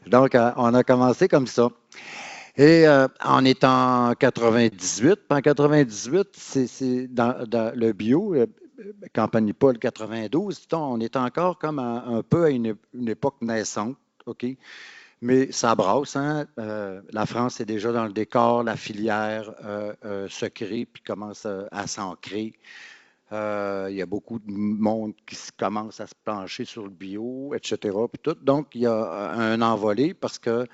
Donc, on a commencé comme ça. Et on est en 98. Puis en 98, c'est dans le bio, Campagne Paul 92, on est encore comme un peu à une époque naissante, OK? Mais ça brasse, hein? La France est déjà dans le décor, la filière se crée puis commence à s'ancrer. Il y a beaucoup de monde qui commence à se pencher sur le bio, etc. Puis tout. Donc, il y a un envolé parce que,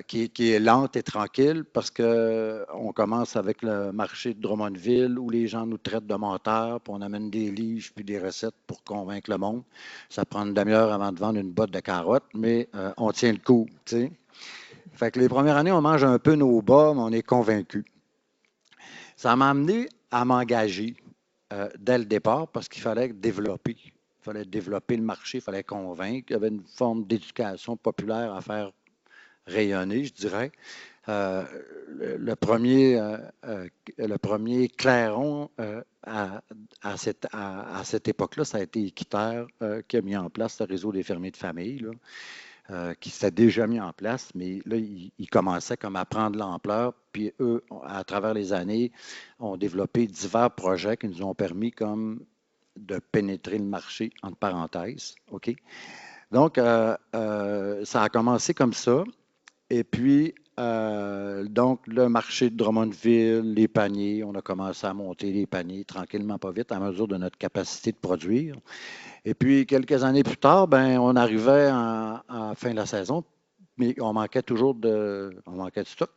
qui est lente et tranquille parce qu'on commence avec le marché de Drummondville où les gens nous traitent de menteurs, puis on amène des livres puis des recettes pour convaincre le monde. Ça prend une demi-heure avant de vendre une botte de carottes, mais on tient le coup, tu sais. Fait que les premières années, on mange un peu nos bas, mais on est convaincu. Ça m'a amené à m'engager dès le départ parce qu'il fallait développer. Il fallait développer le marché, il fallait convaincre. Il y avait une forme d'éducation populaire à faire rayonner, je dirais. Le premier clairon à cette époque-là, ça a été Équiterre qui a mis en place le réseau des fermiers de famille, là, qui s'était déjà mis en place, mais là, ils commençaient comme à prendre l'ampleur. Puis eux, à travers les années, ont développé divers projets qui nous ont permis comme de pénétrer le marché, entre parenthèses. OK? Donc, ça a commencé comme ça. Et puis, donc, le marché de Drummondville, les paniers, on a commencé à monter les paniers tranquillement, pas vite, à mesure de notre capacité de produire. Et puis, quelques années plus tard, ben, on arrivait à la fin de la saison, mais on manquait toujours de stock.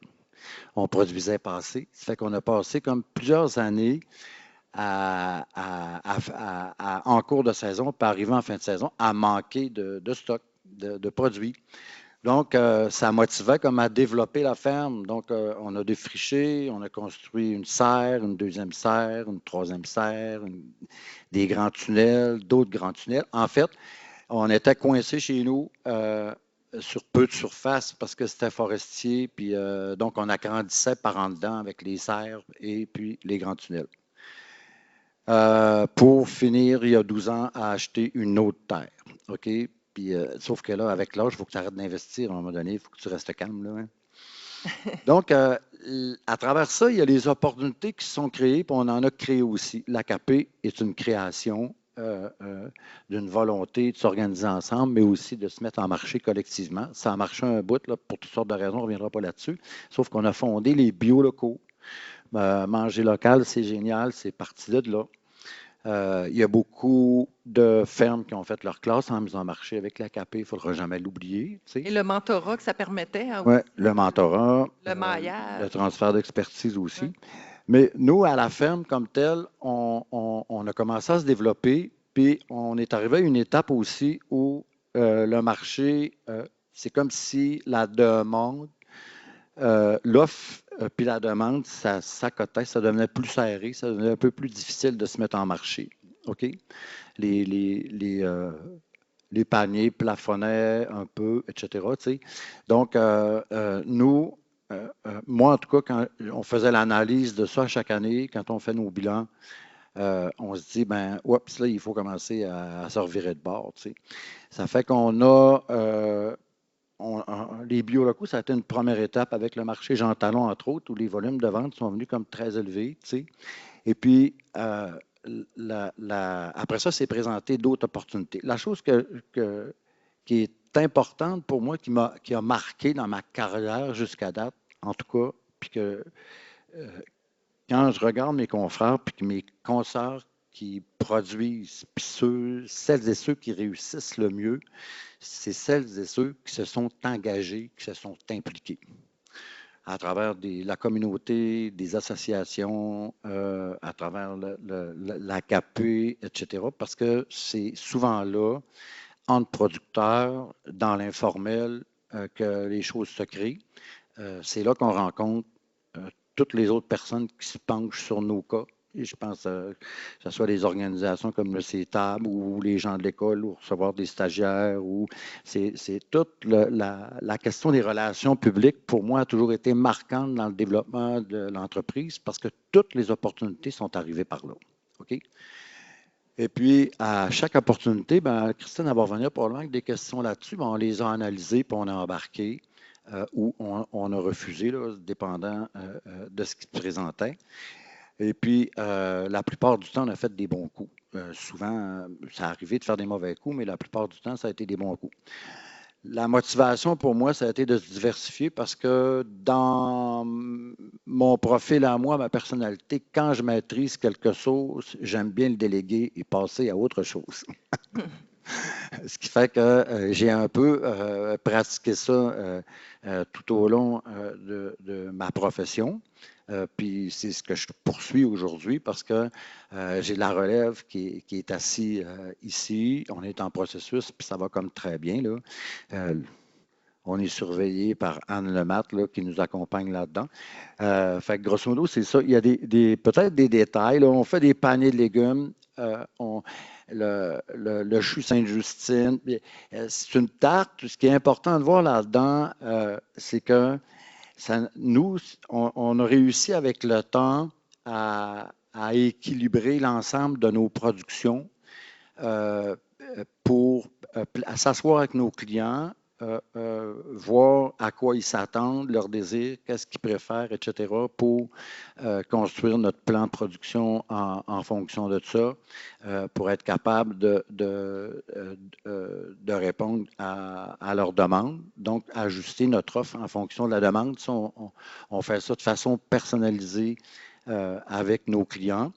On produisait pas assez. Ça fait qu'on a passé comme plusieurs années en cours de saison, puis arriver en fin de saison, à manquer de stock, de produits. Donc, ça motivait comme à développer la ferme. Donc, on a défriché, on a construit une serre, une deuxième serre, une troisième serre, des grands tunnels, d'autres grands tunnels. En fait, on était coincé chez nous sur peu de surface parce que c'était forestier. Puis, donc, on agrandissait par en dedans avec les serres et puis les grands tunnels. Pour finir, il y a 12 ans, à acheter une autre terre. OK? Puis, sauf que là, avec l'âge, il faut que tu arrêtes d'investir à un moment donné, il faut que tu restes calme. Là, hein? Donc, à travers ça, il y a les opportunités qui se sont créées, puis on en a créé aussi. L'AKP est une création d'une volonté de s'organiser ensemble, mais aussi de se mettre en marché collectivement. Ça a marché un bout, là, pour toutes sortes de raisons, on ne reviendra pas là-dessus. Sauf qu'on a fondé les bio-locaux. Manger local, c'est génial, c'est parti de là. Il y a beaucoup de fermes qui ont fait leur classe en mise en marché avec l'AKP, il ne faudra jamais l'oublier. Tu sais. Et le mentorat que ça permettait. Hein, oui, le mentorat, le maillage. le transfert d'expertise aussi. Oui. Mais nous, à la ferme comme telle, on a commencé à se développer, puis on est arrivé à une étape aussi où le marché, c'est comme si la demande, l'offre puis la demande, ça s'accotait, ça devenait plus serré, ça devenait un peu plus difficile de se mettre en marché. OK? Les paniers plafonnaient un peu, etc. Tu sais. Donc, nous, moi en tout cas, quand on faisait l'analyse de ça chaque année, quand on fait nos bilans, on se dit, ben, oups, là, il faut commencer à se revirer de bord. Tu sais. Ça fait qu'on a... les biolocaux, ça a été une première étape avec le marché Jean Talon, entre autres, où les volumes de vente sont venus comme très élevés. Tu sais. Et puis, après ça, c'est présenté d'autres opportunités. La chose qui est importante pour moi, qui a marqué dans ma carrière jusqu'à date, en tout cas, puis que quand je regarde mes confrères, puis que mes consoeurs qui produisent, puis celles et ceux qui réussissent le mieux, c'est celles et ceux qui se sont engagés, qui se sont impliqués à travers la communauté, des associations, à travers l'AKP, etc. Parce que c'est souvent là, entre producteurs, dans l'informel, que les choses se créent. C'est là qu'on rencontre toutes les autres personnes qui se penchent sur nos cas. Et je pense que ce soit des organisations comme le CETAB ou les gens de l'école ou recevoir des stagiaires. C'est toute la question des relations publiques, pour moi, a toujours été marquante dans le développement de l'entreprise parce que toutes les opportunités sont arrivées par là. OK? Et puis, à chaque opportunité, ben, Christine va revenir probablement avec des questions là-dessus. Ben, on les a analysées puis on a embarqué ou on a refusé, là, dépendant de ce qui se présentait. Et puis, la plupart du temps, on a fait des bons coups. Souvent, ça arrivait de faire des mauvais coups, mais la plupart du temps, ça a été des bons coups. La motivation pour moi, ça a été de se diversifier parce que dans mon profil à moi, ma personnalité, quand je maîtrise quelque chose, j'aime bien le déléguer et passer à autre chose. Ce qui fait que j'ai un peu pratiqué ça tout au long de ma profession. Puis c'est ce que je poursuis aujourd'hui parce que j'ai la relève qui est assise ici. On est en processus, puis ça va comme très bien, là. On est surveillé par Anne Lematte là, qui nous accompagne là-dedans. Fait que grosso modo, c'est ça. Il y a peut-être des détails. Là. On fait des paniers de légumes. Le chou Sainte-Justine. C'est une tarte. Ce qui est important de voir là-dedans, c'est que nous, on a réussi avec le temps à équilibrer l'ensemble de nos productions pour s'asseoir avec nos clients, voir à quoi ils s'attendent, leurs désirs, qu'est-ce qu'ils préfèrent, etc., pour construire notre plan de production en fonction de ça, pour être capable de répondre à leurs demandes. Donc, ajuster notre offre en fonction de la demande. Ça, on fait ça de façon personnalisée avec nos clients.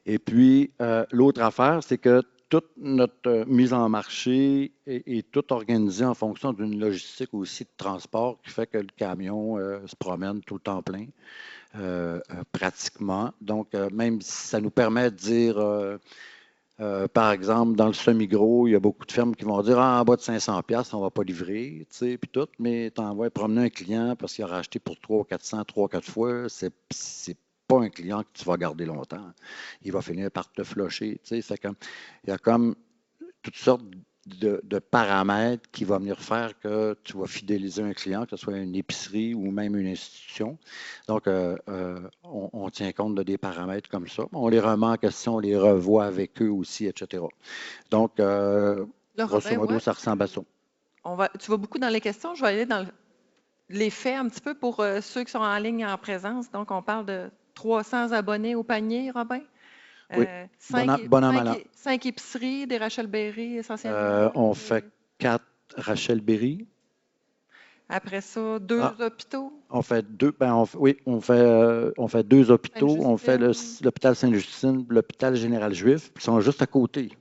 Et puis, l'autre affaire, c'est que toute notre mise en marché est toute organisée en fonction d'une logistique aussi de transport qui fait que le camion se promène tout le temps plein, pratiquement. Donc, même si ça nous permet de dire, par exemple, dans le semi-gros, il y a beaucoup de fermes qui vont dire en bas de 500$, on ne va pas livrer, tu sais, puis tout, mais tu envoies promener un client parce qu'il a racheté pour 300-400, 3-4 fois, c'est pas un client que tu vas garder longtemps. Il va finir par te flusher. Tu sais, il y a comme toutes sortes de paramètres qui vont venir faire que tu vas fidéliser un client, que ce soit une épicerie ou même une institution. Donc, on tient compte de des paramètres comme ça. On les remet en question, on les revoit avec eux aussi, etc. Donc, grosso modo, ça ressemble à ça. Tu vas beaucoup dans les questions. Je vais aller dans les faits un petit peu pour ceux qui sont en ligne en présence. Donc, on parle de 300 abonnés au panier, Robin. Oui, bon an, mal an. 5 épiceries, des Rachel Berry essentiellement. On fait 4 Rachel Berry. Après ça, 2 hôpitaux. On fait 2, on fait 2 hôpitaux. On fait l'hôpital Sainte-Justine, l'hôpital Général Juif. Ils sont juste à côté.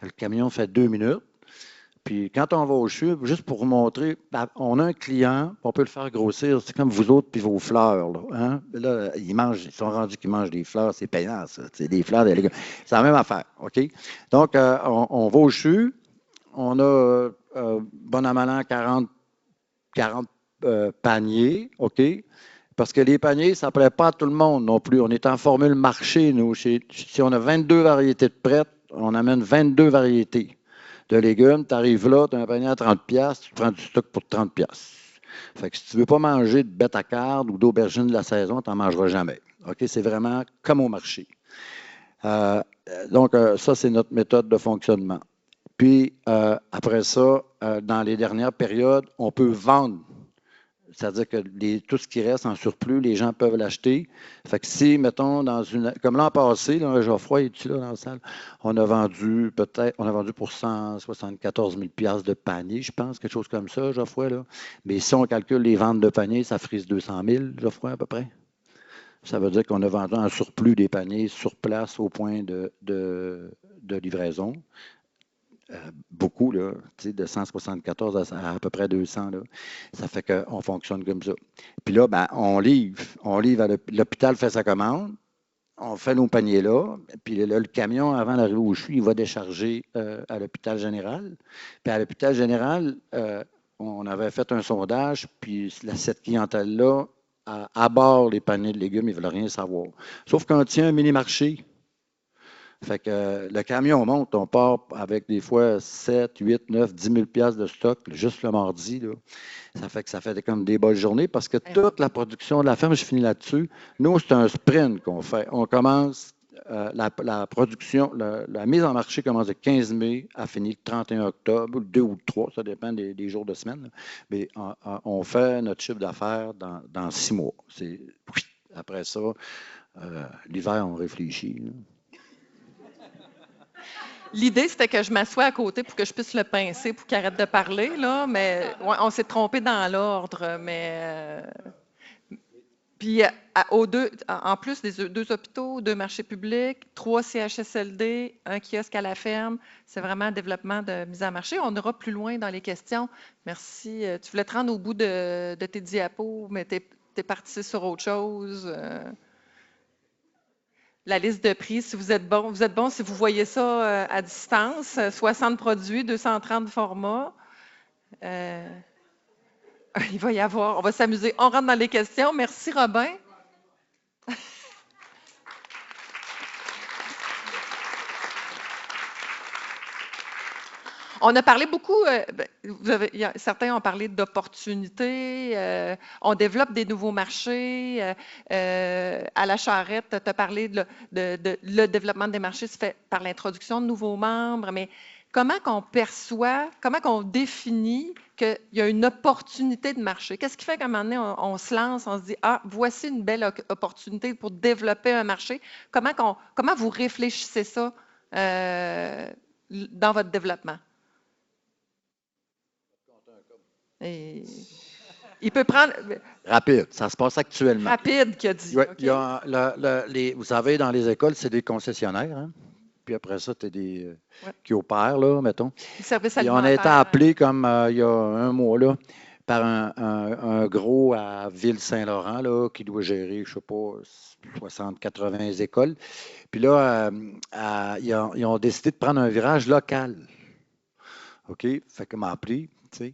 Le camion fait 2 minutes. Puis quand on va au CHU, juste pour vous montrer, on a un client, on peut le faire grossir, c'est comme vous autres puis vos fleurs. Là, hein? Là, ils sont rendus qu'ils mangent des fleurs, c'est payant ça. C'est des fleurs, des légumes. C'est la même affaire, OK? Donc, on va au CHU, on a, bon an, mal an, 40 paniers, OK? Parce que les paniers, ça ne plaît pas à tout le monde non plus. On est en formule marché, nous. Si on a 22 variétés de prêtes, on amène 22 variétés de légumes, tu arrives là, tu as un panier à 30$, tu prends du stock pour 30$. Fait que si tu ne veux pas manger de bête à carde ou d'aubergine de la saison, tu n'en mangeras jamais. OK? C'est vraiment comme au marché. Donc, ça, c'est notre méthode de fonctionnement. Puis, après ça, dans les dernières périodes, on peut vendre. C'est-à-dire que tout ce qui reste en surplus, les gens peuvent l'acheter. Fait que si, mettons, comme l'an passé, là, Geoffroy, es-tu là dans la salle? On a vendu pour 174 000$ de panier, je pense, quelque chose comme ça, Geoffroy, là. Mais si on calcule les ventes de paniers, ça frise 200 000, Geoffroy, à peu près. Ça veut dire qu'on a vendu en surplus des paniers sur place au point de livraison. Beaucoup, là, de 174 à peu près 200. Là. Ça fait qu'on fonctionne comme ça. Puis là, ben, on livre. On livre à l'hôpital, fait sa commande. On fait nos paniers là. Puis là, le camion, avant d'arriver au CHU, il va décharger à l'hôpital général. Puis à l'hôpital général, on avait fait un sondage. Puis cette clientèle-là, à bord les paniers de légumes, ils ne veulent rien savoir. Sauf qu'on tient un mini-marché. Fait que le camion monte, on part avec des fois 7, 8, 9, 10 000$ de stock, juste le mardi. Là. Ça fait que ça fait comme des bonnes journées parce que toute la production de la ferme, je finis là-dessus. Nous, c'est un sprint qu'on fait. On commence la production, la mise en marché commence le 15 mai, à finir le 31 octobre, ou le 2 ou le 3, ça dépend des jours de semaine. Là. Mais on fait notre chiffre d'affaires dans 6 mois. Après ça, l'hiver, on réfléchit. Là. L'idée, c'était que je m'assoie à côté pour que je puisse le pincer pour qu'il arrête de parler, là, mais ouais, on s'est trompé dans l'ordre, mais puis en plus des deux hôpitaux, 2 marchés publics, 3 CHSLD, un kiosque à la ferme, c'est vraiment un développement de mise en marché. On ira plus loin dans les questions. Merci. Tu voulais te rendre au bout de tes diapos, mais tu es parti sur autre chose. La liste de prix, si vous êtes bon si vous voyez ça à distance, 60 produits, 230 formats. Il va y avoir, on va s'amuser. On rentre dans les questions. Merci, Robin. On a parlé beaucoup, certains ont parlé d'opportunités, on développe des nouveaux marchés. À la Charrette, tu as parlé le développement des marchés se fait par l'introduction de nouveaux membres, mais comment qu'on perçoit, comment qu'on définit qu'il y a une opportunité de marché? Qu'est-ce qui fait qu'à un moment donné, on se lance, on se dit, ah, voici une belle opportunité pour développer un marché. Comment vous réfléchissez ça dans votre développement? Et il peut prendre. Rapide, ça se passe actuellement. Rapide, qu'il a dit. Okay. Vous savez, dans les écoles, c'est des concessionnaires. Hein? Puis après ça, tu as des qui opèrent, là, mettons. Et on a été appelé, comme il y a un mois, là, par un gros à Ville-Saint-Laurent, là, qui doit gérer, je ne sais pas, 60-80 écoles. Puis là, ils ont décidé de prendre un virage local. OK? Fait que m'a appelé, tu sais.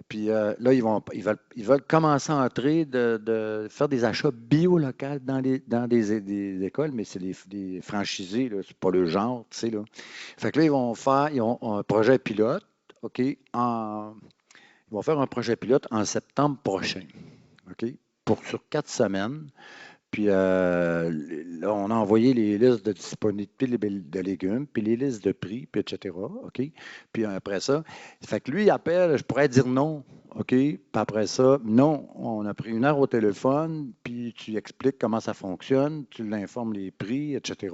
Puis là, ils veulent commencer à entrer, de faire des achats bio-locaux dans des écoles, mais c'est des franchisés, là, c'est pas le genre, tu sais, là. Fait que là, ils ont un projet pilote, OK, ils vont faire un projet pilote en septembre prochain, OK, sur 4 semaines. Puis là, on a envoyé les listes de disponibilité de légumes, puis les listes de prix, puis etc. OK? Puis après ça, fait que lui, il appelle, je pourrais dire non. OK? Puis après ça, non, on a pris 1 heure au téléphone, puis tu expliques comment ça fonctionne, tu l'informes les prix, etc.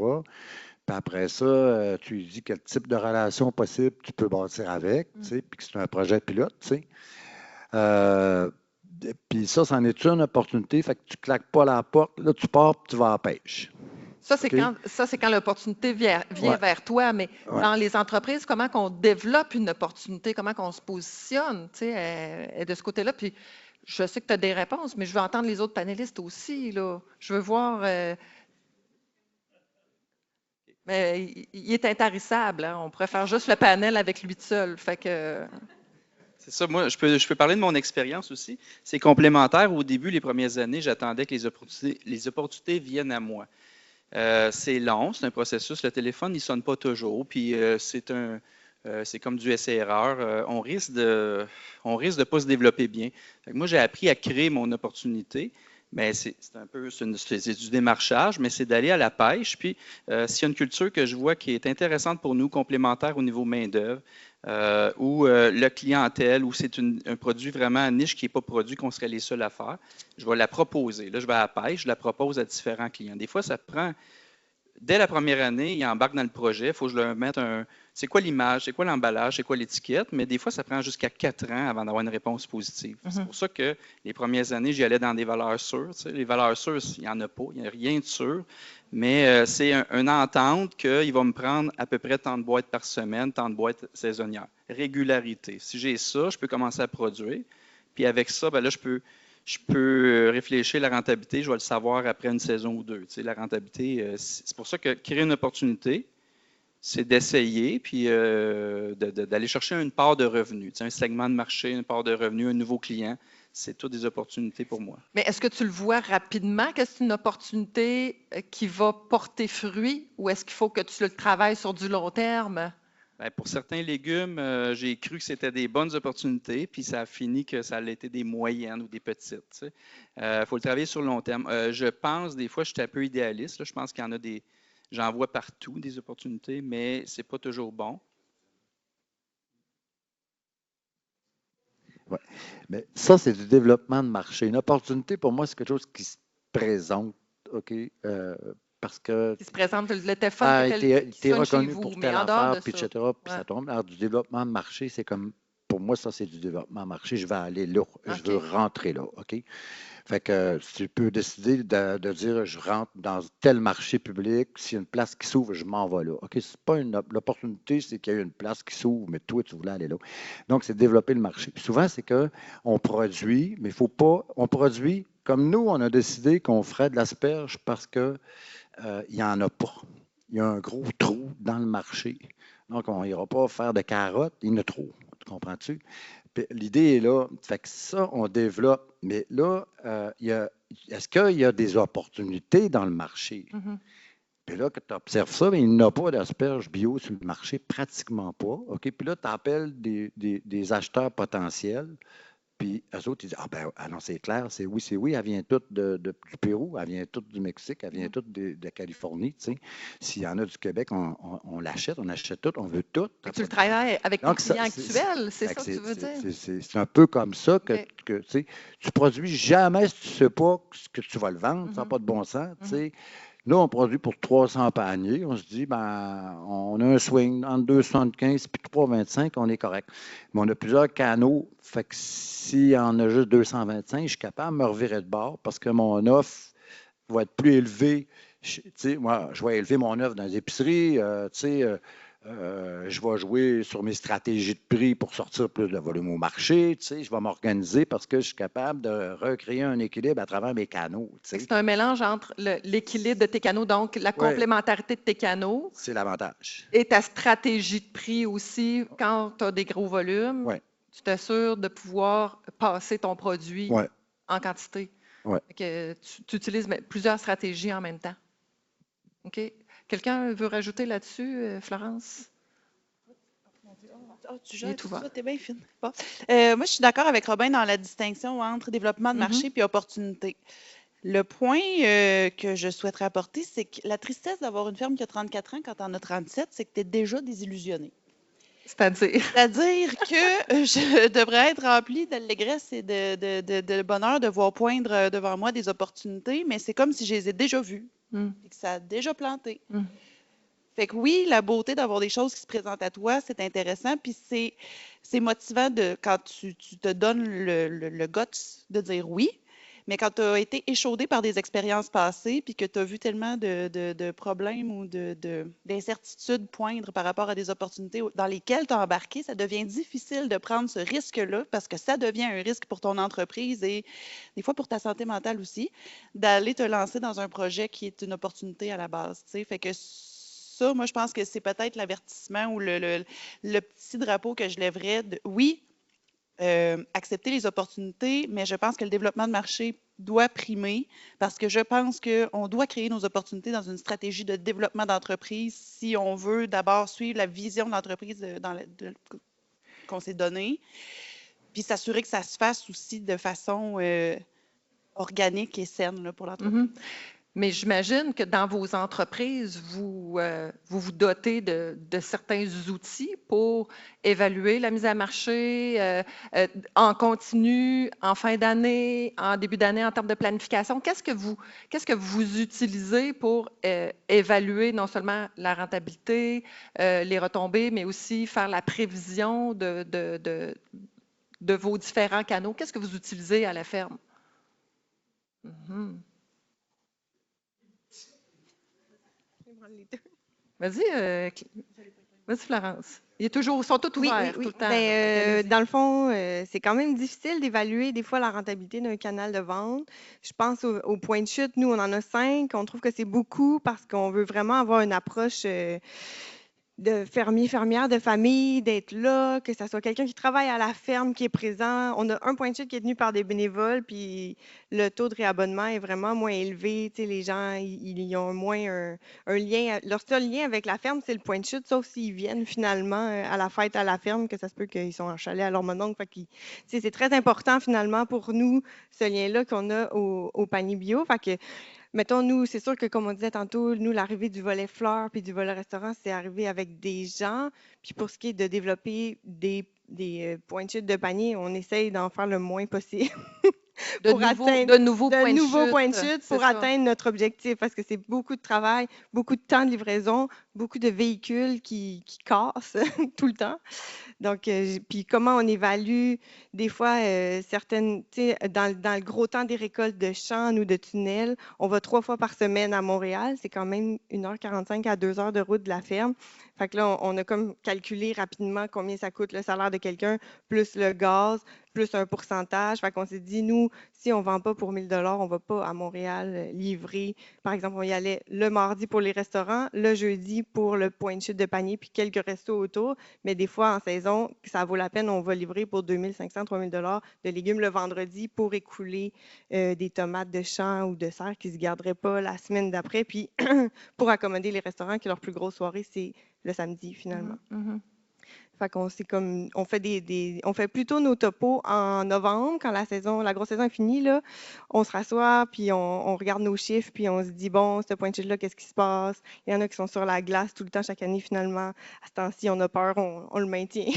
Puis après ça, tu lui dis quel type de relation possible tu peux bâtir avec, tu sais, puis que c'est un projet pilote, tu sais. Puis ça, c'en est une opportunité, fait que tu ne claques pas la porte, là, tu pars, puis tu vas à la pêche. Ça, c'est quand l'opportunité vient vers toi, mais dans les entreprises, comment qu'on développe une opportunité, comment qu'on se positionne, tu sais, de ce côté-là. Puis je sais que tu as des réponses, mais je veux entendre les autres panélistes aussi, là. Je veux voir. Mais il est intarissable, hein? On pourrait faire juste le panel avec lui seul. Fait que. C'est ça, moi, je peux parler de mon expérience aussi. C'est complémentaire. Au début, les premières années, j'attendais que les opportunités viennent à moi. C'est long, c'est un processus. Le téléphone, il ne sonne pas toujours. Puis c'est comme du essai-erreur. On risque de pas se développer bien. Fait que moi, j'ai appris à créer mon opportunité. Mais c'est du démarchage, mais c'est d'aller à la pêche. Puis, s'il y a une culture que je vois qui est intéressante pour nous, complémentaire au niveau main-d'œuvre, ou la clientèle, ou c'est un produit vraiment niche qui n'est pas produit, qu'on serait les seuls à faire, je vais la proposer. Là, je vais à la pêche, je la propose à différents clients. Des fois, ça prend. Dès la première année, ils embarquent dans le projet. Il faut que je leur mette c'est quoi l'image, c'est quoi l'emballage, c'est quoi l'étiquette. Mais des fois, ça prend jusqu'à 4 ans avant d'avoir une réponse positive. C'est pour ça que les premières années, j'y allais dans des valeurs sûres. Tu sais, les valeurs sûres, il n'y en a pas. Il n'y a rien de sûr. Mais c'est une entente qu'il va me prendre à peu près tant de boîtes par semaine, tant de boîtes saisonnières. Régularité. Si j'ai ça, je peux commencer à produire. Puis avec ça, ben là, je peux réfléchir à la rentabilité, je vais le savoir après une saison ou deux. Tu sais, la rentabilité, c'est pour ça que créer une opportunité, c'est d'essayer, puis d'aller chercher une part de revenu. Tu sais, un segment de marché, une part de revenu, un nouveau client, c'est toutes des opportunités pour moi. Mais est-ce que tu le vois rapidement que c'est une opportunité qui va porter fruit, ou est-ce qu'il faut que tu le travailles sur du long terme? Bien, pour certains légumes, j'ai cru que c'était des bonnes opportunités, puis ça a fini que ça allait être des moyennes ou des petites. Il faut le travailler sur le long terme. Je pense, des fois, je suis un peu idéaliste. Là, je pense qu'il y en a j'en vois partout des opportunités, mais ce n'est pas toujours bon. Ouais. Mais ça, c'est du développement de marché. Une opportunité, pour moi, c'est quelque chose qui se présente. OK? parce que Qui se présente le téléphone tu es reconnu vous, pour mais telle en dehors affaire, de puis ça. etc., puis ça tombe. Alors, du développement de marché, c'est comme, pour moi, ça, c'est du développement de marché. Je vais aller là. Je veux rentrer là, OK? Fait que tu peux décider de dire, je rentre dans tel marché public, s'il y a une place qui s'ouvre, je m'en vais là. OK? C'est pas l'opportunité, c'est qu'il y a une place qui s'ouvre, mais toi, tu voulais aller là. Donc, c'est développer le marché. Puis souvent, c'est qu'on produit, mais il ne faut pas, on produit, comme nous, on a décidé qu'on ferait de l'asperge parce que il n'y en a pas. Il y a un gros trou dans le marché. Donc, on n'ira pas faire de carottes, il y en a trop. Tu comprends-tu? L'idée est là. Fait que ça, on développe. Mais là, est-ce qu'il y a des opportunités dans le marché? Puis là, quand tu observes ça, il n'y a pas d'asperges bio sur le marché, pratiquement pas. OK? Puis là, tu appelles des acheteurs potentiels. Puis eux autres, ils disent, ah ben non, c'est clair, c'est oui, elle vient toute du Pérou, elle vient toute du Mexique, elle vient toute de la Californie, tu sais. S'il y en a du Québec, on l'achète, on achète tout, on veut tout. Tu le travailles avec tes clients actuels, c'est ça que tu veux dire? C'est un peu comme ça que tu sais, tu produis jamais si tu ne sais pas ce que tu vas le vendre, ça n'a pas de bon sens, tu sais. Là, on produit pour 300 paniers. On se dit, ben, on a un swing entre 2,75 et 3,25, on est correct. Mais on a plusieurs canaux. Fait que s'il y en a juste 225, je suis capable de me revirer de bord parce que mon offre va être plus élevée. Moi, je vais élever mon offre dans les épiceries. Je vais jouer sur mes stratégies de prix pour sortir plus de volume au marché. Je vais m'organiser parce que je suis capable de recréer un équilibre à travers mes canaux. C'est un mélange entre l'équilibre de tes canaux, donc la complémentarité de tes canaux. C'est l'avantage. Et ta stratégie de prix aussi, quand tu as des gros volumes, tu t'assures de pouvoir passer ton produit en quantité. Que tu utilises plusieurs stratégies en même temps. OK? Quelqu'un veut rajouter là-dessus, Florence? Tu gères tout ça, t'es bien fine. Bon. Moi, je suis d'accord avec Robin dans la distinction entre développement de marché et opportunité. Le point que je souhaiterais apporter, c'est que la tristesse d'avoir une ferme qui a 34 ans quand tu en as 37, c'est que tu es déjà désillusionné. C'est-à-dire? C'est-à-dire que je devrais être remplie d'allégresse et de bonheur de voir poindre devant moi des opportunités, mais c'est comme si je les ai déjà vues et que ça a déjà planté. Fait que oui, la beauté d'avoir des choses qui se présentent à toi, c'est intéressant, puis c'est motivant quand tu te donnes le guts de dire oui, mais quand tu as été échaudé par des expériences passées, puis que tu as vu tellement de problèmes ou d'incertitudes poindre par rapport à des opportunités dans lesquelles tu as embarqué, ça devient difficile de prendre ce risque-là parce que ça devient un risque pour ton entreprise et des fois pour ta santé mentale aussi, d'aller te lancer dans un projet qui est une opportunité à la base. T'sais. Fait que ça, moi, je pense que c'est peut-être l'avertissement ou le petit drapeau que je lèverais. Oui, accepter les opportunités, mais je pense que le développement de marché doit primer parce que je pense qu'on doit créer nos opportunités dans une stratégie de développement d'entreprise si on veut d'abord suivre la vision de l'entreprise qu'on s'est donnée, puis s'assurer que ça se fasse aussi de façon organique et saine là, pour l'entreprise. Mais j'imagine que dans vos entreprises, vous vous dotez de certains outils pour évaluer la mise à marché en continu, en fin d'année, en début d'année, en termes de planification. Qu'est-ce que vous utilisez pour évaluer non seulement la rentabilité, les retombées, mais aussi faire la prévision de vos différents canaux? Qu'est-ce que vous utilisez à la ferme? Vas-y, Florence. Ils sont tous ouverts tout le temps. Dans le fond, c'est quand même difficile d'évaluer des fois la rentabilité d'un canal de vente. Je pense au point de chute. Nous, on en a 5. On trouve que c'est beaucoup parce qu'on veut vraiment avoir une approche de fermier, fermière, de famille, d'être là, que ce soit quelqu'un qui travaille à la ferme, qui est présent. On a un point de chute qui est tenu par des bénévoles, puis le taux de réabonnement est vraiment moins élevé. Tu sais, les gens, ils ont moins un lien. Leur seul lien avec la ferme, c'est le point de chute, sauf s'ils viennent finalement à la fête à la ferme, que ça se peut qu'ils sont en chalet à leur mononcle. C'est très important finalement pour nous, ce lien-là qu'on a au panier bio. Fait que, mettons, nous, c'est sûr que, comme on disait tantôt, nous, l'arrivée du volet fleurs puis du volet restaurant, c'est arrivé avec des gens. Puis pour ce qui est de développer des points de chute de panier, on essaye d'en faire le moins possible. de nouveaux points de chute pour atteindre notre objectif, parce que c'est beaucoup de travail, beaucoup de temps de livraison, beaucoup de véhicules qui cassent tout le temps. Donc, puis comment on évalue des fois certaines, tu sais, dans le gros temps des récoltes de champs ou de tunnels, on va 3 fois par semaine à Montréal. C'est quand même 1h45 à 2 heures de route de la ferme. Fait que là, on a comme calculé rapidement combien ça coûte le salaire de quelqu'un, plus le gaz, plus un pourcentage. Fait qu'on s'est dit, nous, si on ne vend pas pour 1 000 $, on ne va pas à Montréal livrer. Par exemple, on y allait le mardi pour les restaurants, le jeudi pour le point de chute de panier, puis quelques restos autour. Mais des fois, en saison, ça vaut la peine, on va livrer pour 2 500, 3 000 $ de légumes le vendredi pour écouler des tomates de champ ou de serre qui ne se garderaient pas la semaine d'après. Puis pour accommoder les restaurants, qui leur plus grosse soirée, c'est le samedi, finalement. Fait qu'on on fait plutôt nos topos en novembre, quand la grosse saison est finie, là. On se rassoit, puis on regarde nos chiffres, puis on se dit, bon, ce point de chute-là, qu'est-ce qui se passe? Il y en a qui sont sur la glace tout le temps, chaque année, finalement. À ce temps-ci, on a peur, on le maintient.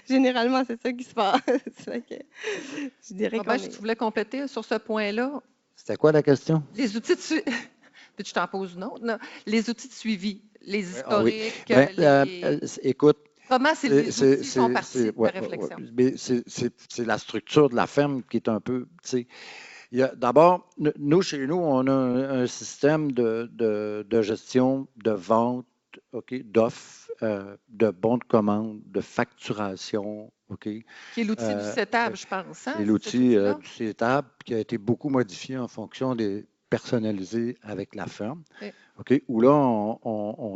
Généralement, c'est ça qui se passe. Je dirais tu voulais compléter sur ce point-là? C'était quoi la question? Les outils de suivi. Puis je t'en pose une autre. Là. Les outils de suivi, les historiques. Écoute. Comment les outils font partie de la réflexion? C'est la structure de la ferme qui est un peu. D'abord, nous, chez nous, on a un système de gestion, de vente, d'offres, de bons de commande, de facturation. Qui est l'outil du CETAB, je pense. Hein? C'est l'outil du CETAB qui a été beaucoup modifié en fonction des personnalisés avec la ferme. Où là,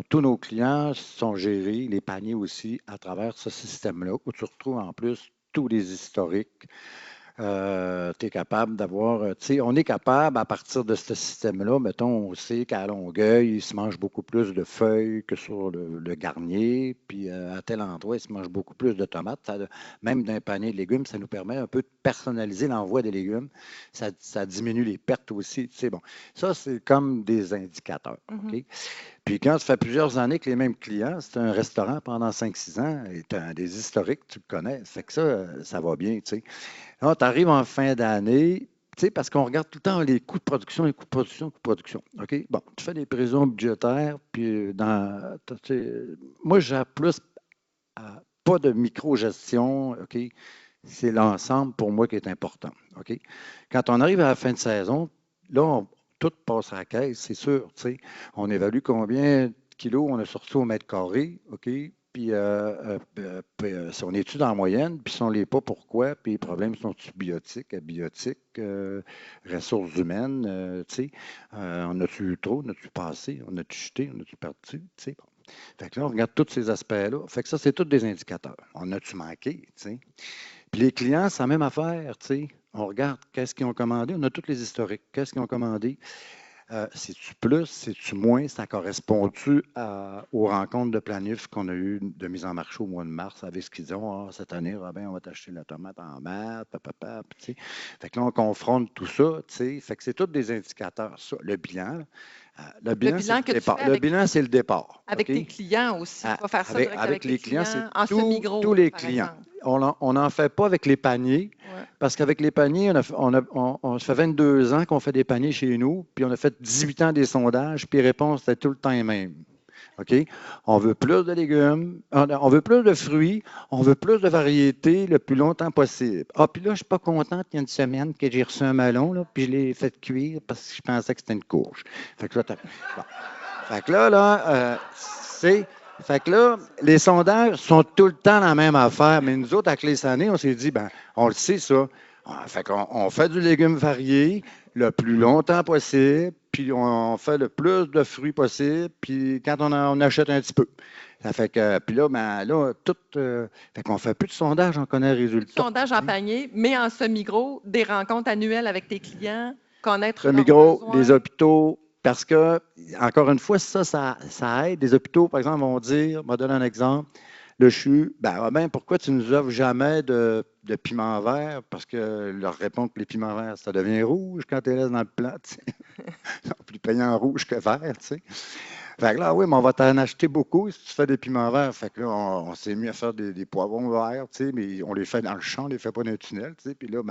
tous nos clients sont gérés, les paniers aussi, à travers ce système-là, où tu retrouves en plus tous les historiques. Tu es capable d'avoir, on est capable, à partir de ce système-là, mettons, on sait qu'à Longueuil, il se mange beaucoup plus de feuilles que sur le garnier, puis à tel endroit, il se mange beaucoup plus de tomates. Même d'un panier de légumes, ça nous permet un peu de personnaliser l'envoi des légumes. Ça diminue les pertes aussi. Bon. Ça, c'est comme des indicateurs. Puis quand ça fait plusieurs années que les mêmes clients, c'est un restaurant pendant 5-6 ans, et tu as des historiques, tu le connais, ça fait que ça va bien, tu sais. Là, tu arrives en fin d'année, tu sais, parce qu'on regarde tout le temps les coûts de production, les coûts de production, les coûts de production. OK? Bon, tu fais des prévisions budgétaires, puis moi, j'ai plus pas de micro-gestion, OK? C'est l'ensemble pour moi qui est important, OK? Quand on arrive à la fin de saison, là, tout passe à la caisse, c'est sûr. Tu sais. On évalue combien de kilos on a sorti au mètre carré, OK? Puis, si on est-tu dans la moyenne, puis si on ne l'est pas, pourquoi? Puis les problèmes sont-ils biotiques, abiotiques, ressources humaines, tu sais? On a-tu eu trop, on a-tu passé, on a-tu jeté, on a-tu perdu, tu sais? Bon. Fait que là, on regarde tous ces aspects-là. Fait que ça, c'est tous des indicateurs. On a-tu manqué, tu sais? Puis les clients, c'est la même affaire, tu sais. On regarde qu'est-ce qu'ils ont commandé. On a tous les historiques. Qu'est-ce qu'ils ont commandé? C'est-tu plus? C'est-tu moins? Ça correspond-tu aux rencontres de planif qu'on a eues de mise en marché au mois de mars avec ce qu'ils disent, cette année, on va t'acheter la tomate en maths, tu sais. Fait que là, on confronte tout ça, tu sais. Fait que c'est tous des indicateurs, ça. Le bilan, le bilan, c'est le départ. Avec tes clients aussi. Tu vas faire ça avec les clients, c'est en semi-gros, tous les clients. On n'en fait pas avec les paniers, parce qu'avec les paniers, ça fait 22 ans qu'on fait des paniers chez nous, puis on a fait 18 ans des sondages, puis les réponses étaient tout le temps les mêmes. OK? On veut plus de légumes, on veut plus de fruits, on veut plus de variétés le plus longtemps possible. Puis là, je ne suis pas contente, il y a une semaine que j'ai reçu un melon, là, puis je l'ai fait cuire parce que je pensais que c'était une courge. Fait que là, les sondages sont tout le temps la même affaire, mais nous autres, avec les années, on s'est dit, on le sait ça. Fait qu'on fait du légume varié le plus longtemps possible, puis on fait le plus de fruits possible, puis quand on achète un petit peu. Ça fait que, puis là, fait qu'on fait plus de sondages, on connaît les résultats. Sondage en panier, mais en semi-gros, des rencontres annuelles avec tes clients, connaître semi-gros, les hôpitaux, parce que, encore une fois, ça aide. Les hôpitaux, par exemple, vont dire, je vais donner un exemple, le CHU, pourquoi tu ne nous offres jamais de piment vert? Parce que leur répond que les piments verts, ça devient rouge quand tu les laisses dans le plat. Plus payant rouge que vert, tu sais. Fait que là, oui, mais on va t'en acheter beaucoup si tu fais des piments verts. Fait que là, on s'est mis à faire des poivrons verts, tu sais, mais on les fait dans le champ, on les fait pas dans le tunnel, tu sais. Puis là,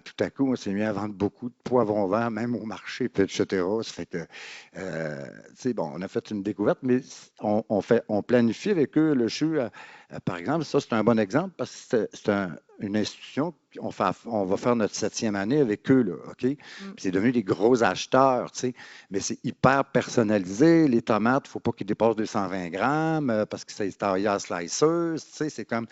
tout à coup, on s'est mis à vendre beaucoup de poivrons verts, même au marché, etc. Ça fait que, bon, on a fait une découverte, mais on planifie avec eux le CHU. Par exemple, ça, c'est un bon exemple parce que c'est une institution. On va faire notre 7e année avec eux, là, OK? Puis c'est devenu des gros acheteurs, mais c'est hyper personnalisé. Les tomates, il ne faut pas qu'ils dépassent 220 grammes parce que c'est taillé à slicers, c'est comme...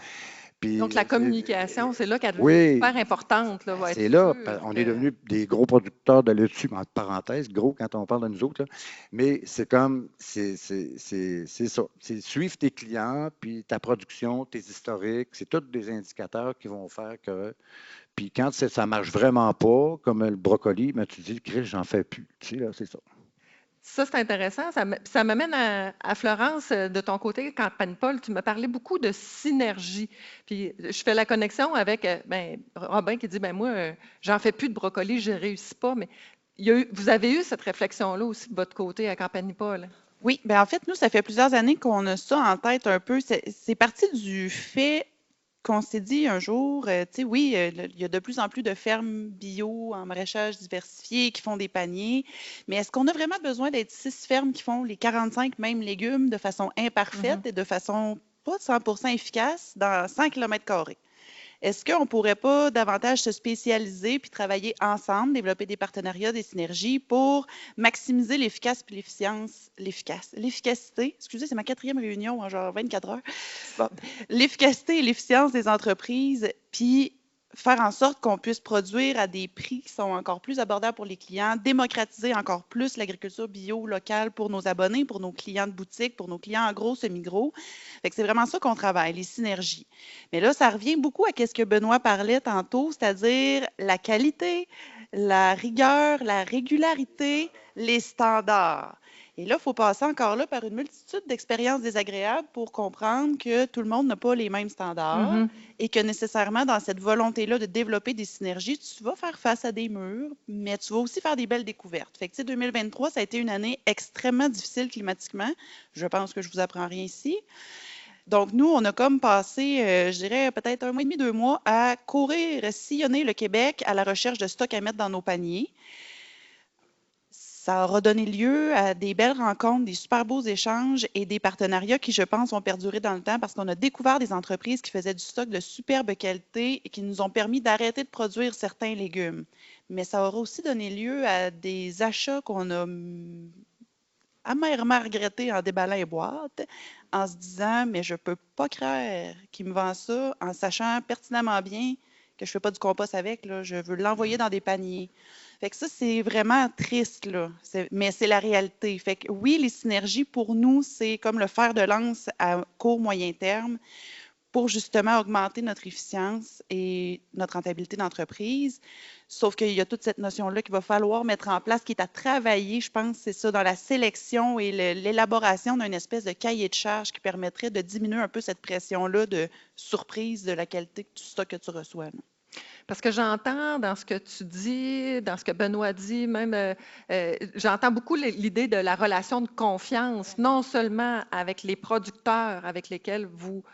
Puis, donc, la communication, c'est là qu'elle devient super importante. Là, c'est là, on est devenus des gros producteurs de laitue, entre parenthèses, gros quand on parle de nous autres, là. Mais c'est comme, c'est ça. C'est suivre tes clients, puis ta production, tes historiques, c'est tous des indicateurs qui vont faire que... Puis quand ça ne marche vraiment pas, comme le brocoli, ben, tu dis, Chris, j'en fais plus. Tu sais, là, c'est ça. Ça, c'est intéressant. Ça m'amène à Florence, de ton côté, Campagne Paul, tu m'as parlé beaucoup de synergie. Puis je fais la connexion avec Robin qui dit, moi, j'en fais plus de brocoli, je ne réussis pas. Mais vous avez eu cette réflexion-là aussi de votre côté à Campagne Paul. Oui, bien en fait, nous, ça fait plusieurs années qu'on a ça en tête un peu. C'est parti du fait qu'on s'est dit un jour, oui, il y a de plus en plus de fermes bio en maraîchage diversifié qui font des paniers, mais est-ce qu'on a vraiment besoin d'être 6 fermes qui font les 45 mêmes légumes de façon imparfaite et de façon pas 100% efficace dans 100 km²? Est-ce qu'on ne pourrait pas davantage se spécialiser puis travailler ensemble, développer des partenariats, des synergies pour maximiser l'efficacité, excusez, c'est ma 4e réunion en genre 24 heures, bon, l'efficacité et l'efficience des entreprises, puis faire en sorte qu'on puisse produire à des prix qui sont encore plus abordables pour les clients, démocratiser encore plus l'agriculture bio locale pour nos abonnés, pour nos clients de boutique, pour nos clients en gros, semi-gros. Fait que c'est vraiment ça qu'on travaille, les synergies. Mais là, ça revient beaucoup à ce que Benoît parlait tantôt, c'est-à-dire la qualité, la rigueur, la régularité, les standards. Et là, il faut passer encore là par une multitude d'expériences désagréables pour comprendre que tout le monde n'a pas les mêmes standards et que nécessairement, dans cette volonté-là de développer des synergies, tu vas faire face à des murs, mais tu vas aussi faire des belles découvertes. Fait que, 2023, ça a été une année extrêmement difficile climatiquement. Je pense que je ne vous apprends rien ici. Donc, nous, on a comme passé, je dirais, peut-être 1 mois et demi, 2 mois à courir, sillonner le Québec à la recherche de stocks à mettre dans nos paniers. Ça aura donné lieu à des belles rencontres, des super beaux échanges et des partenariats qui, je pense, ont perduré dans le temps parce qu'on a découvert des entreprises qui faisaient du stock de superbe qualité et qui nous ont permis d'arrêter de produire certains légumes. Mais ça aura aussi donné lieu à des achats qu'on a amèrement regrettés en déballant les boîtes, en se disant « mais je ne peux pas croire qu'il me vend ça » en sachant pertinemment bien que je ne fais pas du compost avec, là, je veux l'envoyer dans des paniers. Fait que ça, c'est vraiment triste, là. Mais c'est la réalité. Fait que oui, les synergies, pour nous, c'est comme le fer de lance à court, moyen terme pour justement augmenter notre efficience et notre rentabilité d'entreprise. Sauf qu'il y a toute cette notion-là qu'il va falloir mettre en place, qui est à travailler, je pense, c'est ça, dans la sélection et l'élaboration d'une espèce de cahier de charges qui permettrait de diminuer un peu cette pression-là de surprise de la qualité du stock que tu reçois, là. Parce que j'entends dans ce que tu dis, dans ce que Benoît dit, même, j'entends beaucoup l'idée de la relation de confiance, non seulement avec les producteurs avec lesquels vous,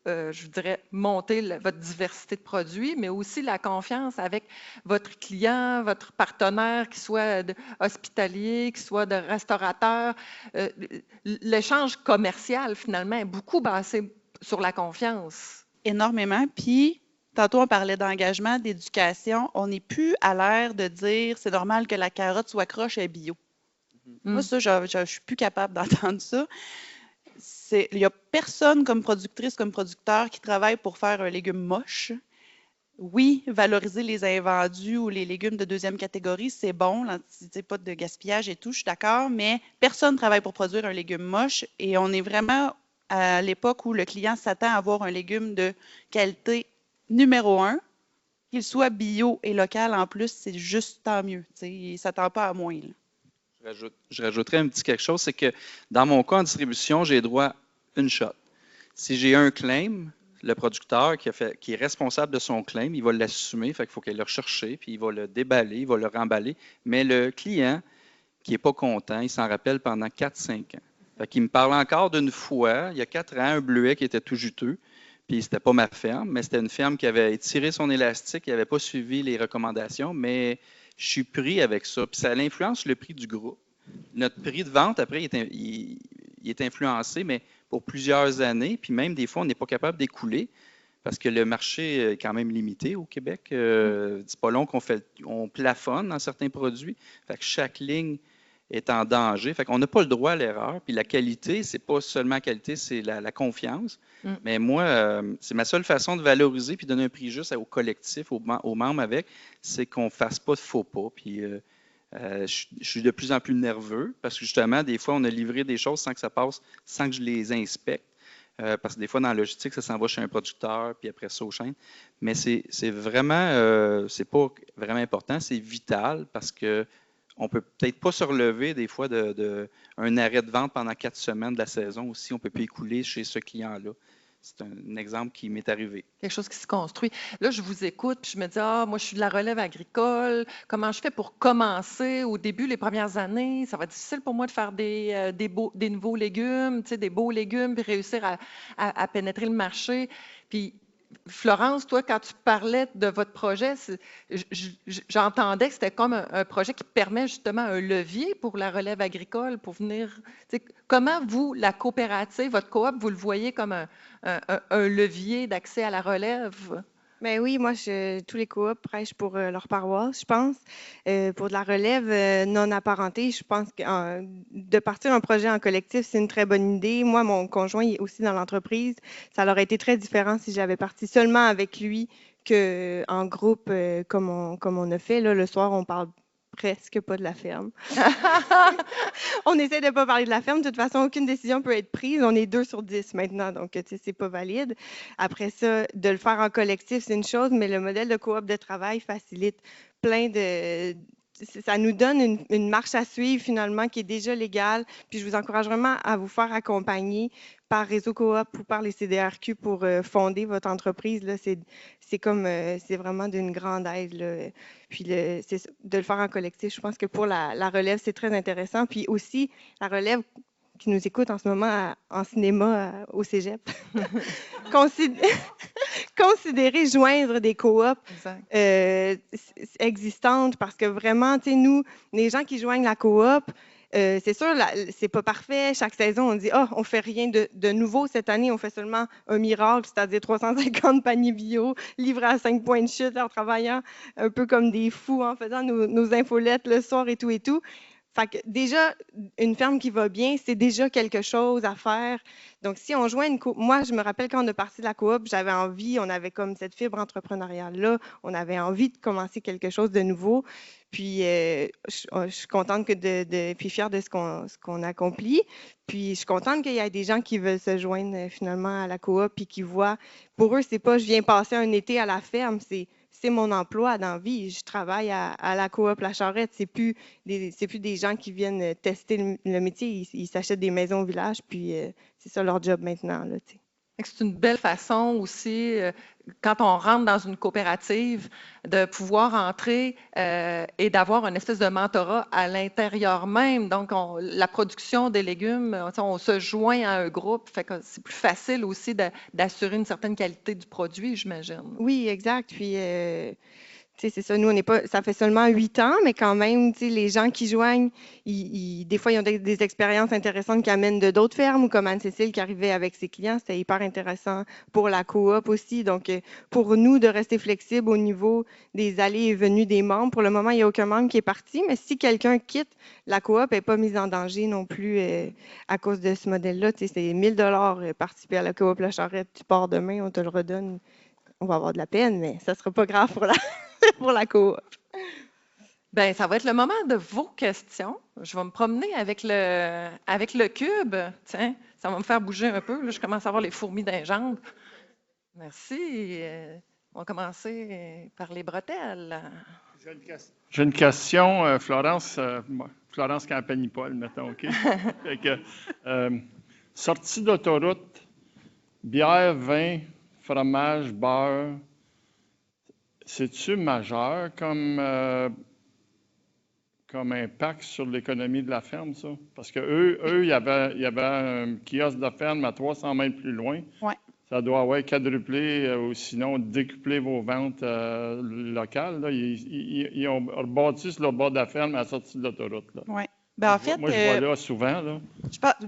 je dirais, montez votre diversité de produits, mais aussi la confiance avec votre client, votre partenaire, qu'il soit hospitalier, qu'il soit de restaurateur. L'échange commercial, finalement, est beaucoup basé sur la confiance. Énormément. Puis, tantôt, on parlait d'engagement, d'éducation. On n'est plus à l'ère de dire c'est normal que la carotte soit croche et bio. Moi, ça, je ne suis plus capable d'entendre ça. Il n'y a personne comme productrice, comme producteur qui travaille pour faire un légume moche. Oui, valoriser les invendus ou les légumes de 2e catégorie, c'est bon, pas de gaspillage et tout, je suis d'accord, mais personne ne travaille pour produire un légume moche et on est vraiment à l'époque où le client s'attend à avoir un légume de qualité numéro 1, qu'il soit bio et local en plus, c'est juste tant mieux. Il ne s'attend pas à moins. Là. Je rajouterais un petit quelque chose, c'est que dans mon cas en distribution, j'ai droit à une shot. Si j'ai un claim, le producteur qui est responsable de son claim, il va l'assumer, fait qu'il faut qu'il le rechercher, puis il va le déballer, il va le remballer. Mais le client qui n'est pas content, il s'en rappelle pendant 4-5 ans. Fait qu'il me parle encore d'une fois, il y a 4 ans, un bleuet qui était tout juteux. Puis c'était pas ma ferme, mais c'était une ferme qui avait étiré son élastique, qui n'avait pas suivi les recommandations, mais je suis pris avec ça. Puis ça influence le prix du groupe. Notre prix de vente, après, il est influencé, mais pour plusieurs années, puis même des fois, on n'est pas capable d'écouler parce que le marché est quand même limité au Québec. C'est pas long on plafonne dans certains produits. Fait que chaque ligne est en danger. Fait qu'on n'a pas le droit à l'erreur. Puis la qualité, c'est pas seulement la qualité, c'est la confiance. Mais moi, c'est ma seule façon de valoriser puis donner un prix juste au collectif, aux membres avec, c'est qu'on ne fasse pas de faux pas. Puis je suis de plus en plus nerveux parce que justement, des fois, on a livré des choses sans que ça passe, sans que je les inspecte. Parce que des fois, dans la logistique, ça s'en va chez un producteur, puis après ça aux chaînes. Mais c'est vraiment, c'est pas vraiment important, c'est vital parce que on peut peut-être pas se relever des fois un arrêt de vente pendant 4 semaines de la saison aussi. On peut plus écouler chez ce client-là. C'est un exemple qui m'est arrivé. Quelque chose qui se construit. Là, je vous écoute, puis je me dis, moi, je suis de la relève agricole. Comment je fais pour commencer au début, les premières années? Ça va être difficile pour moi de faire des nouveaux légumes, des beaux légumes, puis réussir à pénétrer le marché. Puis, Florence, toi, quand tu parlais de votre projet, j'entendais que c'était comme un projet qui permet justement un levier pour la relève agricole, pour venir. Comment vous, la coopérative, votre coop, vous le voyez comme un levier d'accès à la relève? Ben oui, moi, tous les coops prêchent pour leur paroisse, je pense. Pour de la relève non apparentée, je pense que de partir un projet en collectif, c'est une très bonne idée. Moi, mon conjoint est aussi dans l'entreprise. Ça aurait été très différent si j'avais parti seulement avec lui qu'en groupe, comme on a fait. Là, le soir, on parle presque pas de la ferme. On essaie de ne pas parler de la ferme. De toute façon, aucune décision peut être prise. On est 2 sur 10 maintenant, donc c'est pas valide. Après ça, de le faire en collectif, c'est une chose, mais le modèle de coop de travail facilite plein de... Ça nous donne une marche à suivre finalement qui est déjà légale. Puis je vous encourage vraiment à vous faire accompagner par Réseau Coop ou par les CDRQ pour fonder votre entreprise. Là, c'est vraiment d'une grande aide. Là. Puis de le faire en collectif, je pense que pour la relève, c'est très intéressant. Puis aussi, la relève qui nous écoute en ce moment en cinéma au Cégep, considérer joindre des coops existantes parce que vraiment, tu sais, nous, les gens qui joignent la coop, c'est sûr, c'est pas parfait. Chaque saison, on dit on fait rien de nouveau cette année, on fait seulement un miracle, c'est-à-dire 350 paniers bio livrés à 5 points de chute en travaillant un peu comme des fous, en faisant nos infolettes le soir et tout et tout. Fait que déjà, une ferme qui va bien, c'est déjà quelque chose à faire. Donc, si on joint une coop, moi, je me rappelle quand on est parti de la coop, j'avais envie, on avait comme cette fibre entrepreneuriale-là, on avait envie de commencer quelque chose de nouveau. Puis, je suis contente puis fière de ce qu'on accomplit. Puis, je suis contente qu'il y ait des gens qui veulent se joindre finalement à la coop puis qui voient, pour eux, c'est pas je viens passer un été à la ferme, c'est mon emploi dans la vie. Je travaille à la coop La Charrette. C'est plus des gens qui viennent tester le métier. Ils s'achètent des maisons au village, puis c'est ça leur job maintenant. Là, c'est une belle façon aussi, quand on rentre dans une coopérative, de pouvoir entrer et d'avoir une espèce de mentorat à l'intérieur même. Donc, la production des légumes, on se joint à un groupe, fait que c'est plus facile aussi d'assurer une certaine qualité du produit, j'imagine. Oui, exact. Puis, c'est ça, nous, on n'est pas, ça fait seulement 8 ans, mais quand même, les gens qui joignent, des fois, ils ont des expériences intéressantes qui amènent de d'autres fermes, ou comme Anne-Cécile qui arrivait avec ses clients, c'était hyper intéressant pour la coop aussi. Donc, pour nous, de rester flexible au niveau des allées et venues des membres, pour le moment, il n'y a aucun membre qui est parti, mais si quelqu'un quitte, la coop n'est pas mise en danger non plus à cause de ce modèle-là. C'est 1 000 $ participer à la coop La Charrette, tu pars demain, on te le redonne. On va avoir de la peine, mais ça ne sera pas grave pour la coop. Bien, ça va être le moment de vos questions. Je vais me promener avec le cube. Tiens, ça va me faire bouger un peu. Là, je commence à avoir les fourmis dans les jambes. Merci. On va commencer par les bretelles. J'ai une question, Florence Campagny-Paul, mettons, OK? Sortie d'autoroute, bière, vin, fromage, beurre, c'est-tu majeur comme impact sur l'économie de la ferme, ça? Parce qu'eux, il y avait un kiosque de ferme à 300 mètres plus loin. Ouais. ça doit quadrupler ou sinon décupler vos ventes locales. Là. Ils ont rebâti sur le bord de la ferme à la sortie de l'autoroute. Oui. Ben, en fait, moi, je vais là souvent. Là.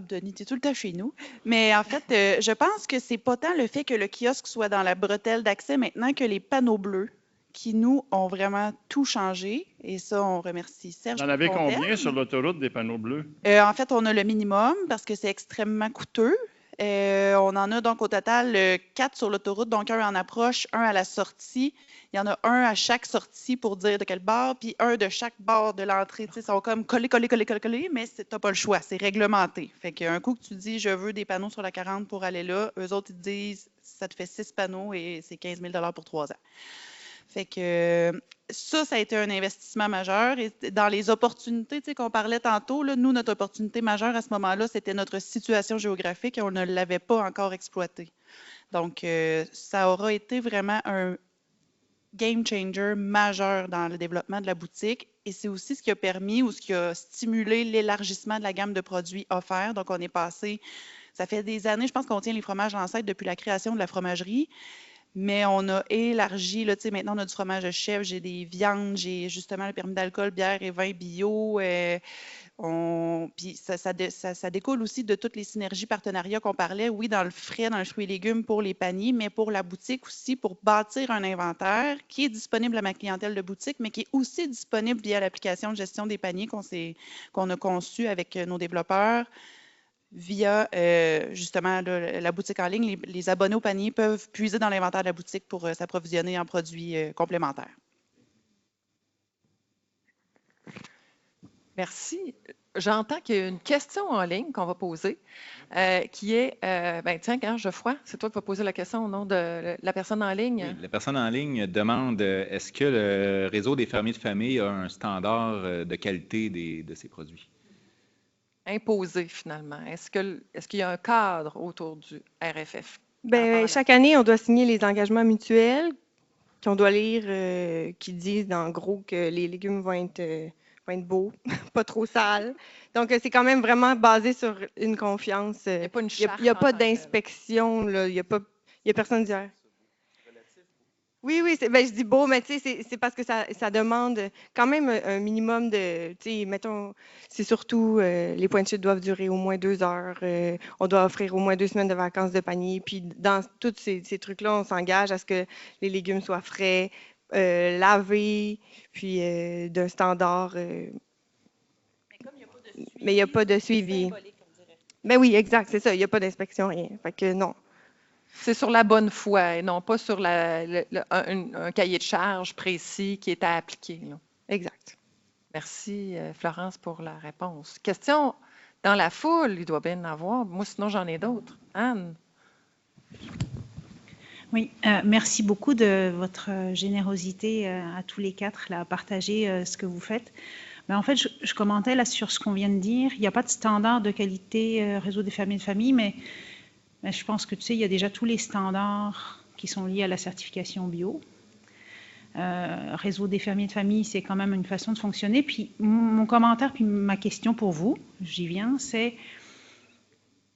Denis, tu es tout le temps chez nous. Mais en fait, je pense que c'est pas tant le fait que le kiosque soit dans la bretelle d'accès maintenant que les panneaux bleus qui, nous, ont vraiment tout changé. Et ça, on remercie Serge. Vous en avez combien sur l'autoroute des panneaux bleus? En fait, on a le minimum parce que c'est extrêmement coûteux. On en a donc au total 4 sur l'autoroute, donc un en approche, un à la sortie. Il y en a un à chaque sortie pour dire de quel bord, puis un de chaque bord de l'entrée. Ils sont comme collés, mais tu n'as pas le choix, c'est réglementé. Fait qu'un coup que tu dis « je veux des panneaux sur la 40 pour aller là », eux autres, ils te disent « ça te fait 6 panneaux et c'est 15 000 pour 3 ans ». Fait que ça a été un investissement majeur. Et dans les opportunités qu'on parlait tantôt, là, nous, notre opportunité majeure à ce moment-là, c'était notre situation géographique et on ne l'avait pas encore exploitée. Donc, ça aura été vraiment un game changer majeur dans le développement de la boutique. Et c'est aussi ce qui a permis ou ce qui a stimulé l'élargissement de la gamme de produits offerts. Donc, on est passé, ça fait des années, je pense qu'on tient les fromages ancêtres depuis la création de la fromagerie. Mais on a élargi, là, maintenant on a du fromage de chèvre, j'ai des viandes, j'ai justement le permis d'alcool, bière et vin bio. Puis ça découle aussi de toutes les synergies partenariats qu'on parlait, oui, dans le frais, dans le fruits et légumes pour les paniers, mais pour la boutique aussi, pour bâtir un inventaire qui est disponible à ma clientèle de boutique, mais qui est aussi disponible via l'application de gestion des paniers qu'on a conçue avec nos développeurs. Via justement la boutique en ligne, les abonnés au panier peuvent puiser dans l'inventaire de la boutique pour s'approvisionner en produits complémentaires. Merci. J'entends qu'il y a une question en ligne qu'on va poser qui est, tiens, Geoffroy, c'est toi qui vas poser la question au nom de la personne en ligne. Oui, la personne en ligne demande est-ce que le réseau des fermiers de famille a un standard de qualité de ses produits? Imposé finalement? Est-ce qu'il y a un cadre autour du RFF? Bien, chaque année, on doit signer les engagements mutuels qu'on doit lire qui disent en gros que les légumes vont être beaux, pas trop sales. Donc, c'est quand même vraiment basé sur une confiance. Il n'y a pas d'inspection, il n'y a personne d'hier. Oui, je dis beau, mais tu sais, c'est parce que ça demande quand même un minimum de, tu sais, mettons, c'est surtout, les points de chute doivent durer au moins 2 heures, on doit offrir au moins 2 semaines de vacances de panier, puis dans tous ces trucs-là, on s'engage à ce que les légumes soient frais, lavés, puis d'un standard. Mais il n'y a pas de suivi. Ben oui, exact, c'est ça, il n'y a pas d'inspection, rien. Fait que non. C'est sur la bonne foi et non pas sur un cahier de charge précis qui est à appliquer. Là. Exact. Merci, Florence, pour la réponse. Question dans la foule, il doit bien en avoir. Moi, sinon, j'en ai d'autres. Anne? Oui, merci beaucoup de votre générosité à tous les quatre là, à partager ce que vous faites. Ben, en fait, je commentais là sur ce qu'on vient de dire. Il n'y a pas de standard de qualité réseau des fermiers de famille, mais je pense que tu sais, il y a déjà tous les standards qui sont liés à la certification bio. Réseau des fermiers de famille, c'est quand même une façon de fonctionner. Puis mon commentaire, puis ma question pour vous, j'y viens, c'est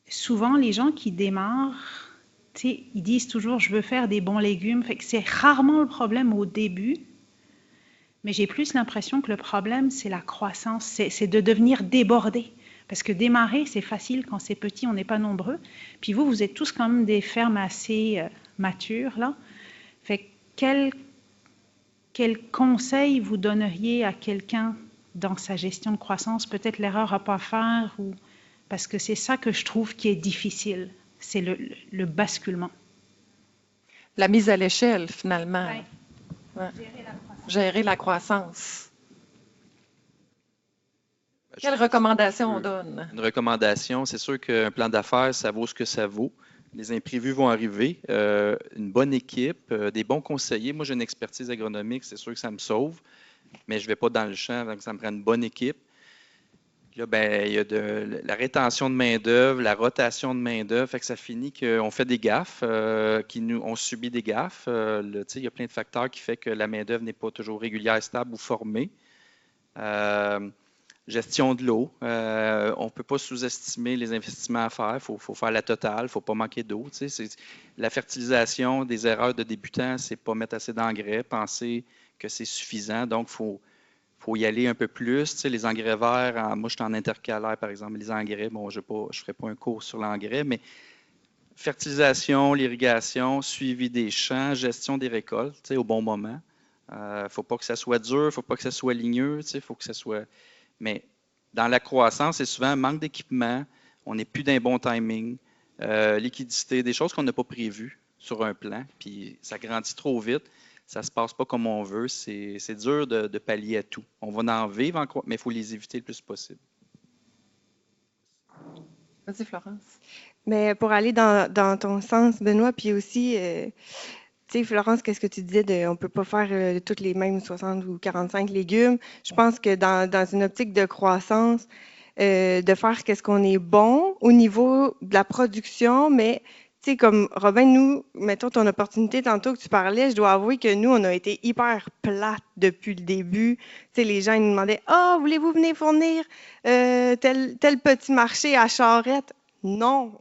souvent les gens qui démarrent, tu sais, ils disent toujours je veux faire des bons légumes. Fait que c'est rarement le problème au début, mais j'ai plus l'impression que le problème c'est la croissance, c'est de devenir débordé. Parce que démarrer, c'est facile quand c'est petit, on n'est pas nombreux. Puis vous êtes tous quand même des fermes assez matures, là. Fait quel conseil vous donneriez à quelqu'un dans sa gestion de croissance? Peut-être l'erreur à ne pas faire, parce que c'est ça que je trouve qui est difficile, c'est le basculement. La mise à l'échelle, finalement. Ouais. Gérer la croissance. Quelle recommandation on donne? Une recommandation, c'est sûr qu'un plan d'affaires, ça vaut ce que ça vaut. Les imprévus vont arriver. Une bonne équipe, des bons conseillers. Moi, j'ai une expertise agronomique, c'est sûr que ça me sauve, mais je ne vais pas dans le champ, donc ça me prend une bonne équipe. Là, il y a la rétention de main-d'œuvre, la rotation de main-d'œuvre, fait que ça finit qu'on fait des gaffes, on subit des gaffes. Il y a plein de facteurs qui font que la main-d'œuvre n'est pas toujours régulière, stable ou formée. Gestion de l'eau. On ne peut pas sous-estimer les investissements à faire. Il faut faire la totale. Il ne faut pas manquer d'eau. La fertilisation, des erreurs de débutants, c'est pas mettre assez d'engrais, penser que c'est suffisant. Donc, il faut y aller un peu plus. Les engrais verts, moi, je suis en intercalaire, par exemple. Les engrais, bon, je ne ferai pas un cours sur l'engrais, mais fertilisation, l'irrigation, suivi des champs, gestion des récoltes au bon moment. Il ne faut pas que ça soit dur, il ne faut pas que ça soit ligneux, il faut que ça soit... Mais dans la croissance, c'est souvent un manque d'équipement, on n'est plus d'un bon timing, liquidité, des choses qu'on n'a pas prévues sur un plan, puis ça grandit trop vite, ça ne se passe pas comme on veut, c'est dur de pallier à tout. On va en vivre, mais il faut les éviter le plus possible. Vas-y, Florence. Mais pour aller dans ton sens, Benoît, puis aussi... Tu sais, Florence, qu'est-ce que tu disais on ne peut pas faire toutes les mêmes 60 ou 45 légumes. Je pense que dans une optique de croissance, de faire qu'est-ce qu'on est bon au niveau de la production, mais tu sais, comme Robin, nous, mettons ton opportunité tantôt que tu parlais, je dois avouer que nous, on a été hyper plates depuis le début. Tu sais, les gens ils nous demandaient « Ah, voulez-vous venir fournir tel petit marché à Charette? » Non,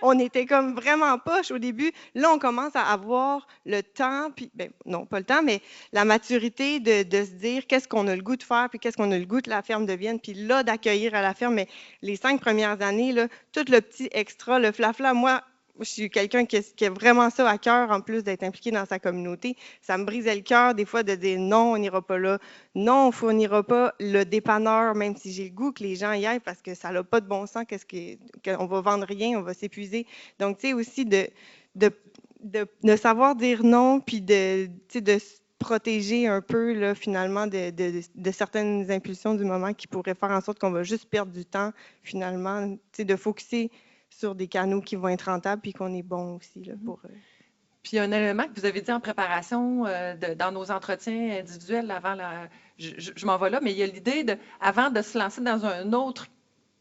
on était comme vraiment poche au début. Là, on commence à avoir le temps, puis ben, non, pas le temps, mais la maturité de se dire qu'est-ce qu'on a le goût de faire, puis qu'est-ce qu'on a le goût que la ferme devienne, puis là, d'accueillir à la ferme. Mais les 5 premières années, là, tout le petit extra, le flafla, moi, je suis quelqu'un qui a vraiment ça à cœur, en plus d'être impliqué dans sa communauté. Ça me brisait le cœur, des fois, de dire non, on n'ira pas là. Non, on ne fournira pas le dépanneur, même si j'ai le goût que les gens y aillent, parce que ça n'a pas de bon sens, qu'on va vendre rien, on va s'épuiser. Donc, tu sais, aussi de savoir dire non, puis de se protéger un peu, là, finalement, de certaines impulsions du moment qui pourraient faire en sorte qu'on va juste perdre du temps, finalement, tu sais, de focusser sur des canaux qui vont être rentables puis qu'on est bon aussi là, pour... Puis il y a un élément que vous avez dit en préparation dans nos entretiens individuels avant, je m'en vais là, mais il y a l'idée avant de se lancer dans un autre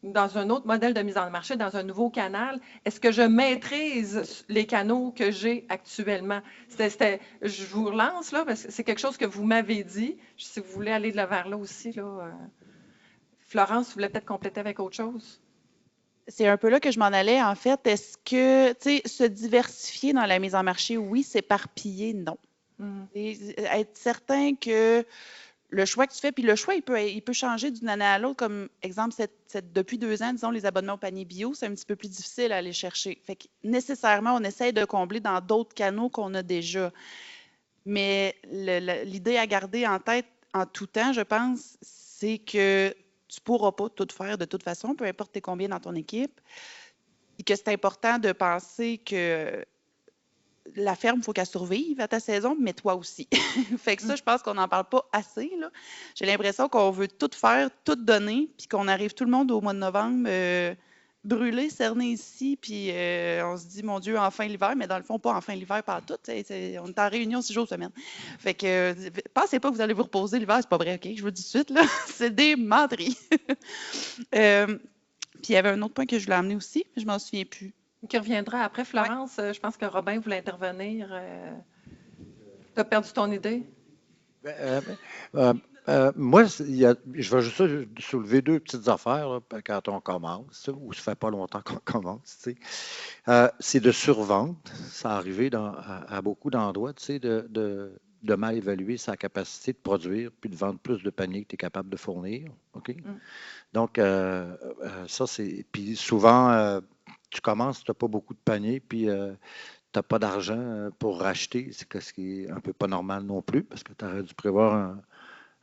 modèle de mise en marché, dans un nouveau canal, est-ce que je maîtrise les canaux que j'ai actuellement? Je vous relance là, parce que c'est quelque chose que vous m'avez dit. Si vous voulez aller de vers là aussi, là, Florence, vous voulez peut-être compléter avec autre chose? C'est un peu là que je m'en allais, en fait. Est-ce que, tu sais, se diversifier dans la mise en marché, oui, s'éparpiller, non. Être certain que le choix que tu fais, puis le choix, il peut changer d'une année à l'autre. Comme exemple, depuis 2 ans, disons, les abonnements au panier bio, c'est un petit peu plus difficile à aller chercher. Fait que nécessairement, on essaye de combler dans d'autres canaux qu'on a déjà. Mais l'idée à garder en tête en tout temps, je pense, c'est que tu ne pourras pas tout faire de toute façon, peu importe t'es combien dans ton équipe, et que c'est important de penser que la ferme, il faut qu'elle survive à ta saison, mais toi aussi. Fait que ça, je pense qu'on n'en parle pas assez, là. J'ai l'impression qu'on veut tout faire, tout donner, puis qu'on arrive tout le monde au mois de novembre brûlé, cerné ici, puis on se dit, mon Dieu, enfin l'hiver, mais dans le fond, pas enfin l'hiver par tout. On est en réunion 6 jours semaine. Fait que pensez pas que vous allez vous reposer l'hiver, c'est pas vrai, OK? Je vous le dis tout de suite, là, c'est des menteries. Puis il y avait un autre point que je voulais amener aussi, mais je m'en souviens plus. Qui reviendra après. Florence, je pense que Robin voulait intervenir. Tu as perdu ton idée? Moi, je vais juste soulever 2 petites affaires là, quand on commence, ou ça fait pas longtemps qu'on commence. Tu sais. C'est de survendre. Ça a arrivé à beaucoup d'endroits, tu sais, de mal évaluer sa capacité de produire puis de vendre plus de paniers que tu es capable de fournir. OK? Donc, ça, c'est. Puis souvent, tu commences, tu n'as pas beaucoup de paniers, puis tu n'as pas d'argent pour racheter, ce qui est un peu pas normal non plus, parce que tu aurais dû prévoir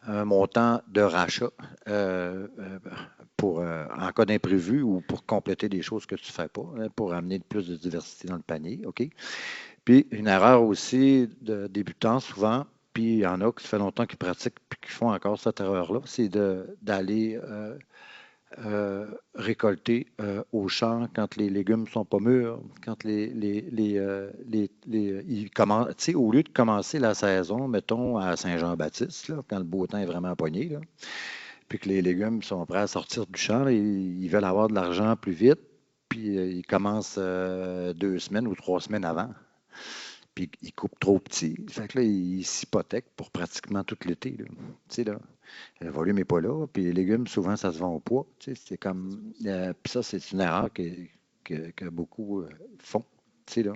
un montant de rachat en cas d'imprévu ou pour compléter des choses que tu ne fais pas, hein, pour amener plus de diversité dans le panier. OK? Puis une erreur aussi de débutants souvent, puis il y en a qui ça fait longtemps qu'ils pratiquent puis qui font encore cette erreur-là, c'est d'aller récolter au champ quand les légumes ne sont pas mûrs, quand ils commencent, tu sais, au lieu de commencer la saison, mettons, à Saint-Jean-Baptiste, là, quand le beau temps est vraiment pogné, là, puis que les légumes sont prêts à sortir du champ, là, ils veulent avoir de l'argent plus vite, puis ils commencent 2 semaines ou 3 semaines avant. puis ils coupent trop petit. Fait que là, ils s'hypothèquent pour pratiquement tout l'été. Tu sais, là, le volume n'est pas là, puis les légumes, souvent, ça se vend au poids. Tu sais, c'est comme... puis ça, c'est une erreur que beaucoup font. Tu sais, là.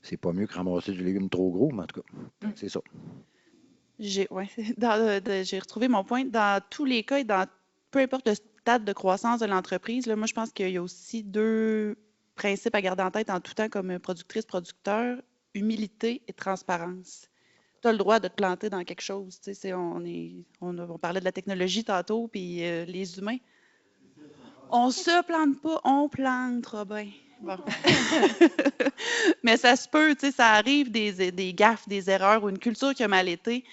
C'est pas mieux que ramasser du légume trop gros, mais en tout cas, c'est ça. J'ai retrouvé mon point. Dans tous les cas et dans peu importe le stade de croissance de l'entreprise, là, moi, je pense qu'il y a aussi 2 principes à garder en tête en tout temps comme productrice, producteur, humilité et transparence. Tu as le droit de te planter dans quelque chose. Tu sais, on parlait de la technologie tantôt, puis les humains. On se plante pas, on plantera bien. Bon. Mais ça se peut, tu sais, ça arrive des gaffes, des erreurs ou une culture qui a mal été.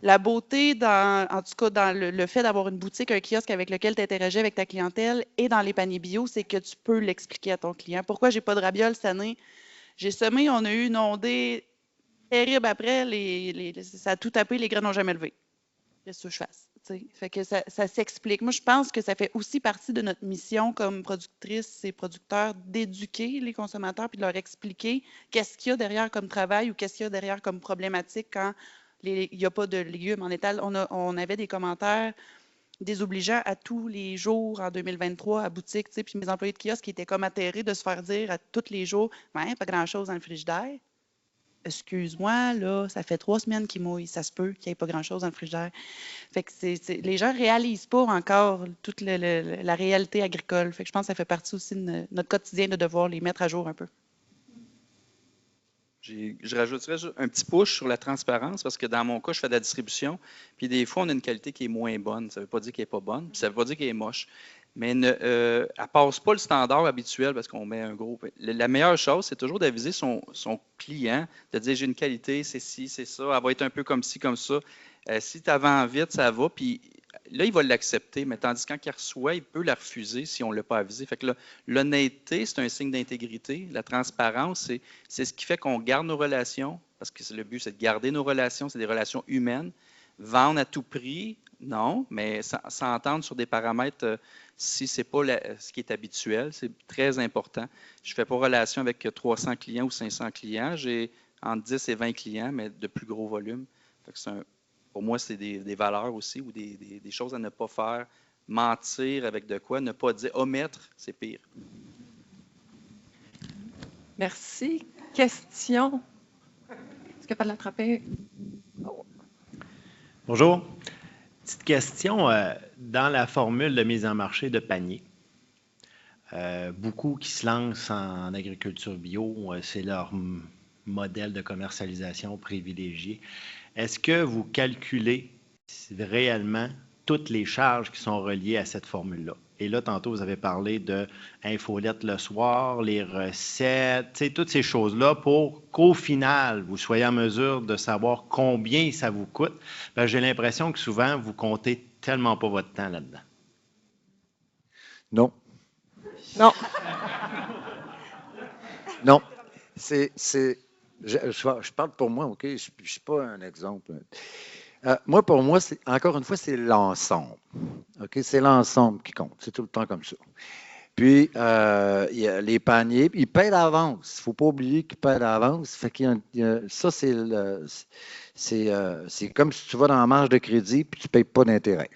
La beauté, en tout cas, dans le fait d'avoir une boutique, un kiosque avec lequel tu interagis avec ta clientèle et dans les paniers bio, c'est que tu peux l'expliquer à ton client. Pourquoi j'ai pas de ravioles cette année? J'ai semé, on a eu une ondée terrible après, ça a tout tapé, les graines n'ont jamais levé. Qu'est-ce que je fasse? T'sais? Fait que ça s'explique. Moi, je pense que ça fait aussi partie de notre mission comme productrices et producteurs d'éduquer les consommateurs puis de leur expliquer qu'est-ce qu'il y a derrière comme travail ou qu'est-ce qu'il y a derrière comme problématique quand il n'y a pas de légumes en étal. On avait des commentaires désobligeants à tous les jours en 2023 à boutique, puis mes employés de kiosque qui étaient comme atterrés de se faire dire à tous les jours « Ouais, pas grand-chose dans le frigidaire. » Excuse-moi, là, ça fait 3 semaines qu'il mouille, ça se peut qu'il n'y ait pas grand-chose dans le frigidaire. Fait que les gens ne réalisent pas encore toute la réalité agricole. Fait que je pense que ça fait partie aussi de notre quotidien de devoir les mettre à jour un peu. Je rajouterais un petit push sur la transparence parce que dans mon cas, je fais de la distribution. Puis des fois, on a une qualité qui est moins bonne. Ça ne veut pas dire qu'elle n'est pas bonne, puis ça ne veut pas dire qu'elle est moche. Mais elle ne passe pas le standard habituel parce qu'on met un gros. La meilleure chose, c'est toujours d'aviser son client, de dire j'ai une qualité, c'est ci, c'est ça, elle va être un peu comme ci, comme ça. Si tu vends vite, ça va. Puis là, il va l'accepter, mais tandis que quand il reçoit, il peut la refuser si on ne l'a pas avisé. Fait que là, l'honnêteté, c'est un signe d'intégrité. La transparence, c'est ce qui fait qu'on garde nos relations, parce que le but, c'est de garder nos relations, c'est des relations humaines. Vendre à tout prix, non, mais s'entendre sur des paramètres, si ce n'est pas ce qui est habituel, c'est très important. Je ne fais pas relation avec 300 clients ou 500 clients. J'ai entre 10 et 20 clients, mais de plus gros volume. Fait que pour moi, c'est des valeurs aussi ou des choses à ne pas faire. Mentir avec de quoi, ne pas dire, omettre, c'est pire. Merci. Question? Est-ce qu'il n'y a pas de l'attraper? Oh. Bonjour. Petite question. Dans la formule de mise en marché de panier, beaucoup qui se lancent en agriculture bio, c'est leur modèle de commercialisation privilégié. Est-ce que vous calculez réellement toutes les charges qui sont reliées à cette formule-là? Et là, tantôt, vous avez parlé de infolette le soir, les recettes, toutes ces choses-là pour qu'au final, vous soyez en mesure de savoir combien ça vous coûte. J'ai l'impression que souvent, vous comptez tellement pas votre temps là-dedans. Non. Non. Non. Je parle pour moi, OK? Je ne suis pas un exemple. Moi, pour moi, encore une fois, c'est l'ensemble. OK? C'est l'ensemble qui compte. C'est tout le temps comme ça. Puis, il y a les paniers, ils paient d'avance. Il ne faut pas oublier qu'ils paient d'avance. Fait ça, c'est comme si tu vas dans la marge de crédit puis tu ne payes pas d'intérêt.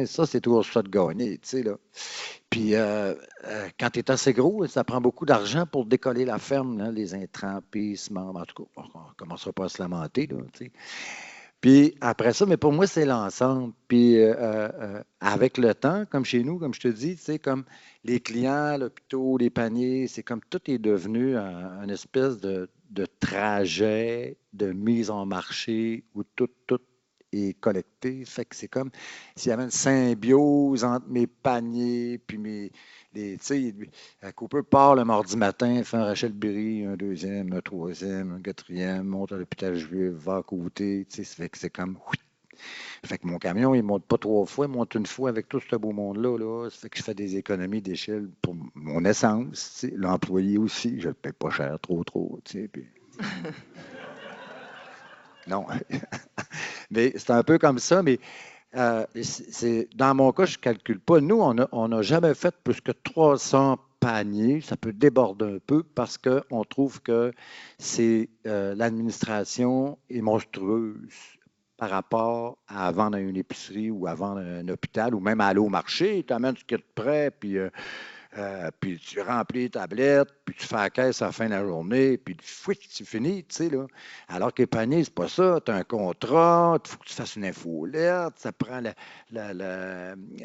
Ça, c'est toujours ça de gagner. Là. Puis, quand tu es assez gros, ça prend beaucoup d'argent pour décoller la ferme, là, les intrants, puis en tout cas, on ne commencera pas à se lamenter. Là, puis après ça, mais pour moi, c'est l'ensemble. Puis avec le temps, comme chez nous, comme je te dis, comme les clients, l'hôpital, les paniers, c'est comme tout est devenu une espèce de trajet de mise en marché où tout est collecté. Fait que c'est comme s'il y avait une symbiose entre mes paniers, puis Cooper part le mardi matin, fait un Rachel Berry, un deuxième, un troisième, un quatrième, monte à l'hôpital juif, va à côté. Ça fait que c'est comme... Fait que mon camion, il ne monte pas 3 fois, il monte une fois avec tout ce beau monde-là. Là. Ça fait que je fais des économies d'échelle pour mon essence. L'employé aussi, je ne le paye pas cher, trop. Puis... Non. Mais c'est un peu comme ça, mais dans mon cas, je ne calcule pas. Nous, on n'a jamais fait plus que 300 panier, ça peut déborder un peu parce qu'on trouve que l'administration est monstrueuse par rapport à vendre à une épicerie ou à vendre à un hôpital ou même à aller au marché. Tu amènes ce qui est prêt, puis tu remplis les tablettes, puis tu fais la caisse à la fin de la journée, puis c'est fini, tu sais, là. Alors que les paniers, c'est pas ça. Tu as un contrat, il faut que tu fasses une infolette, ça prend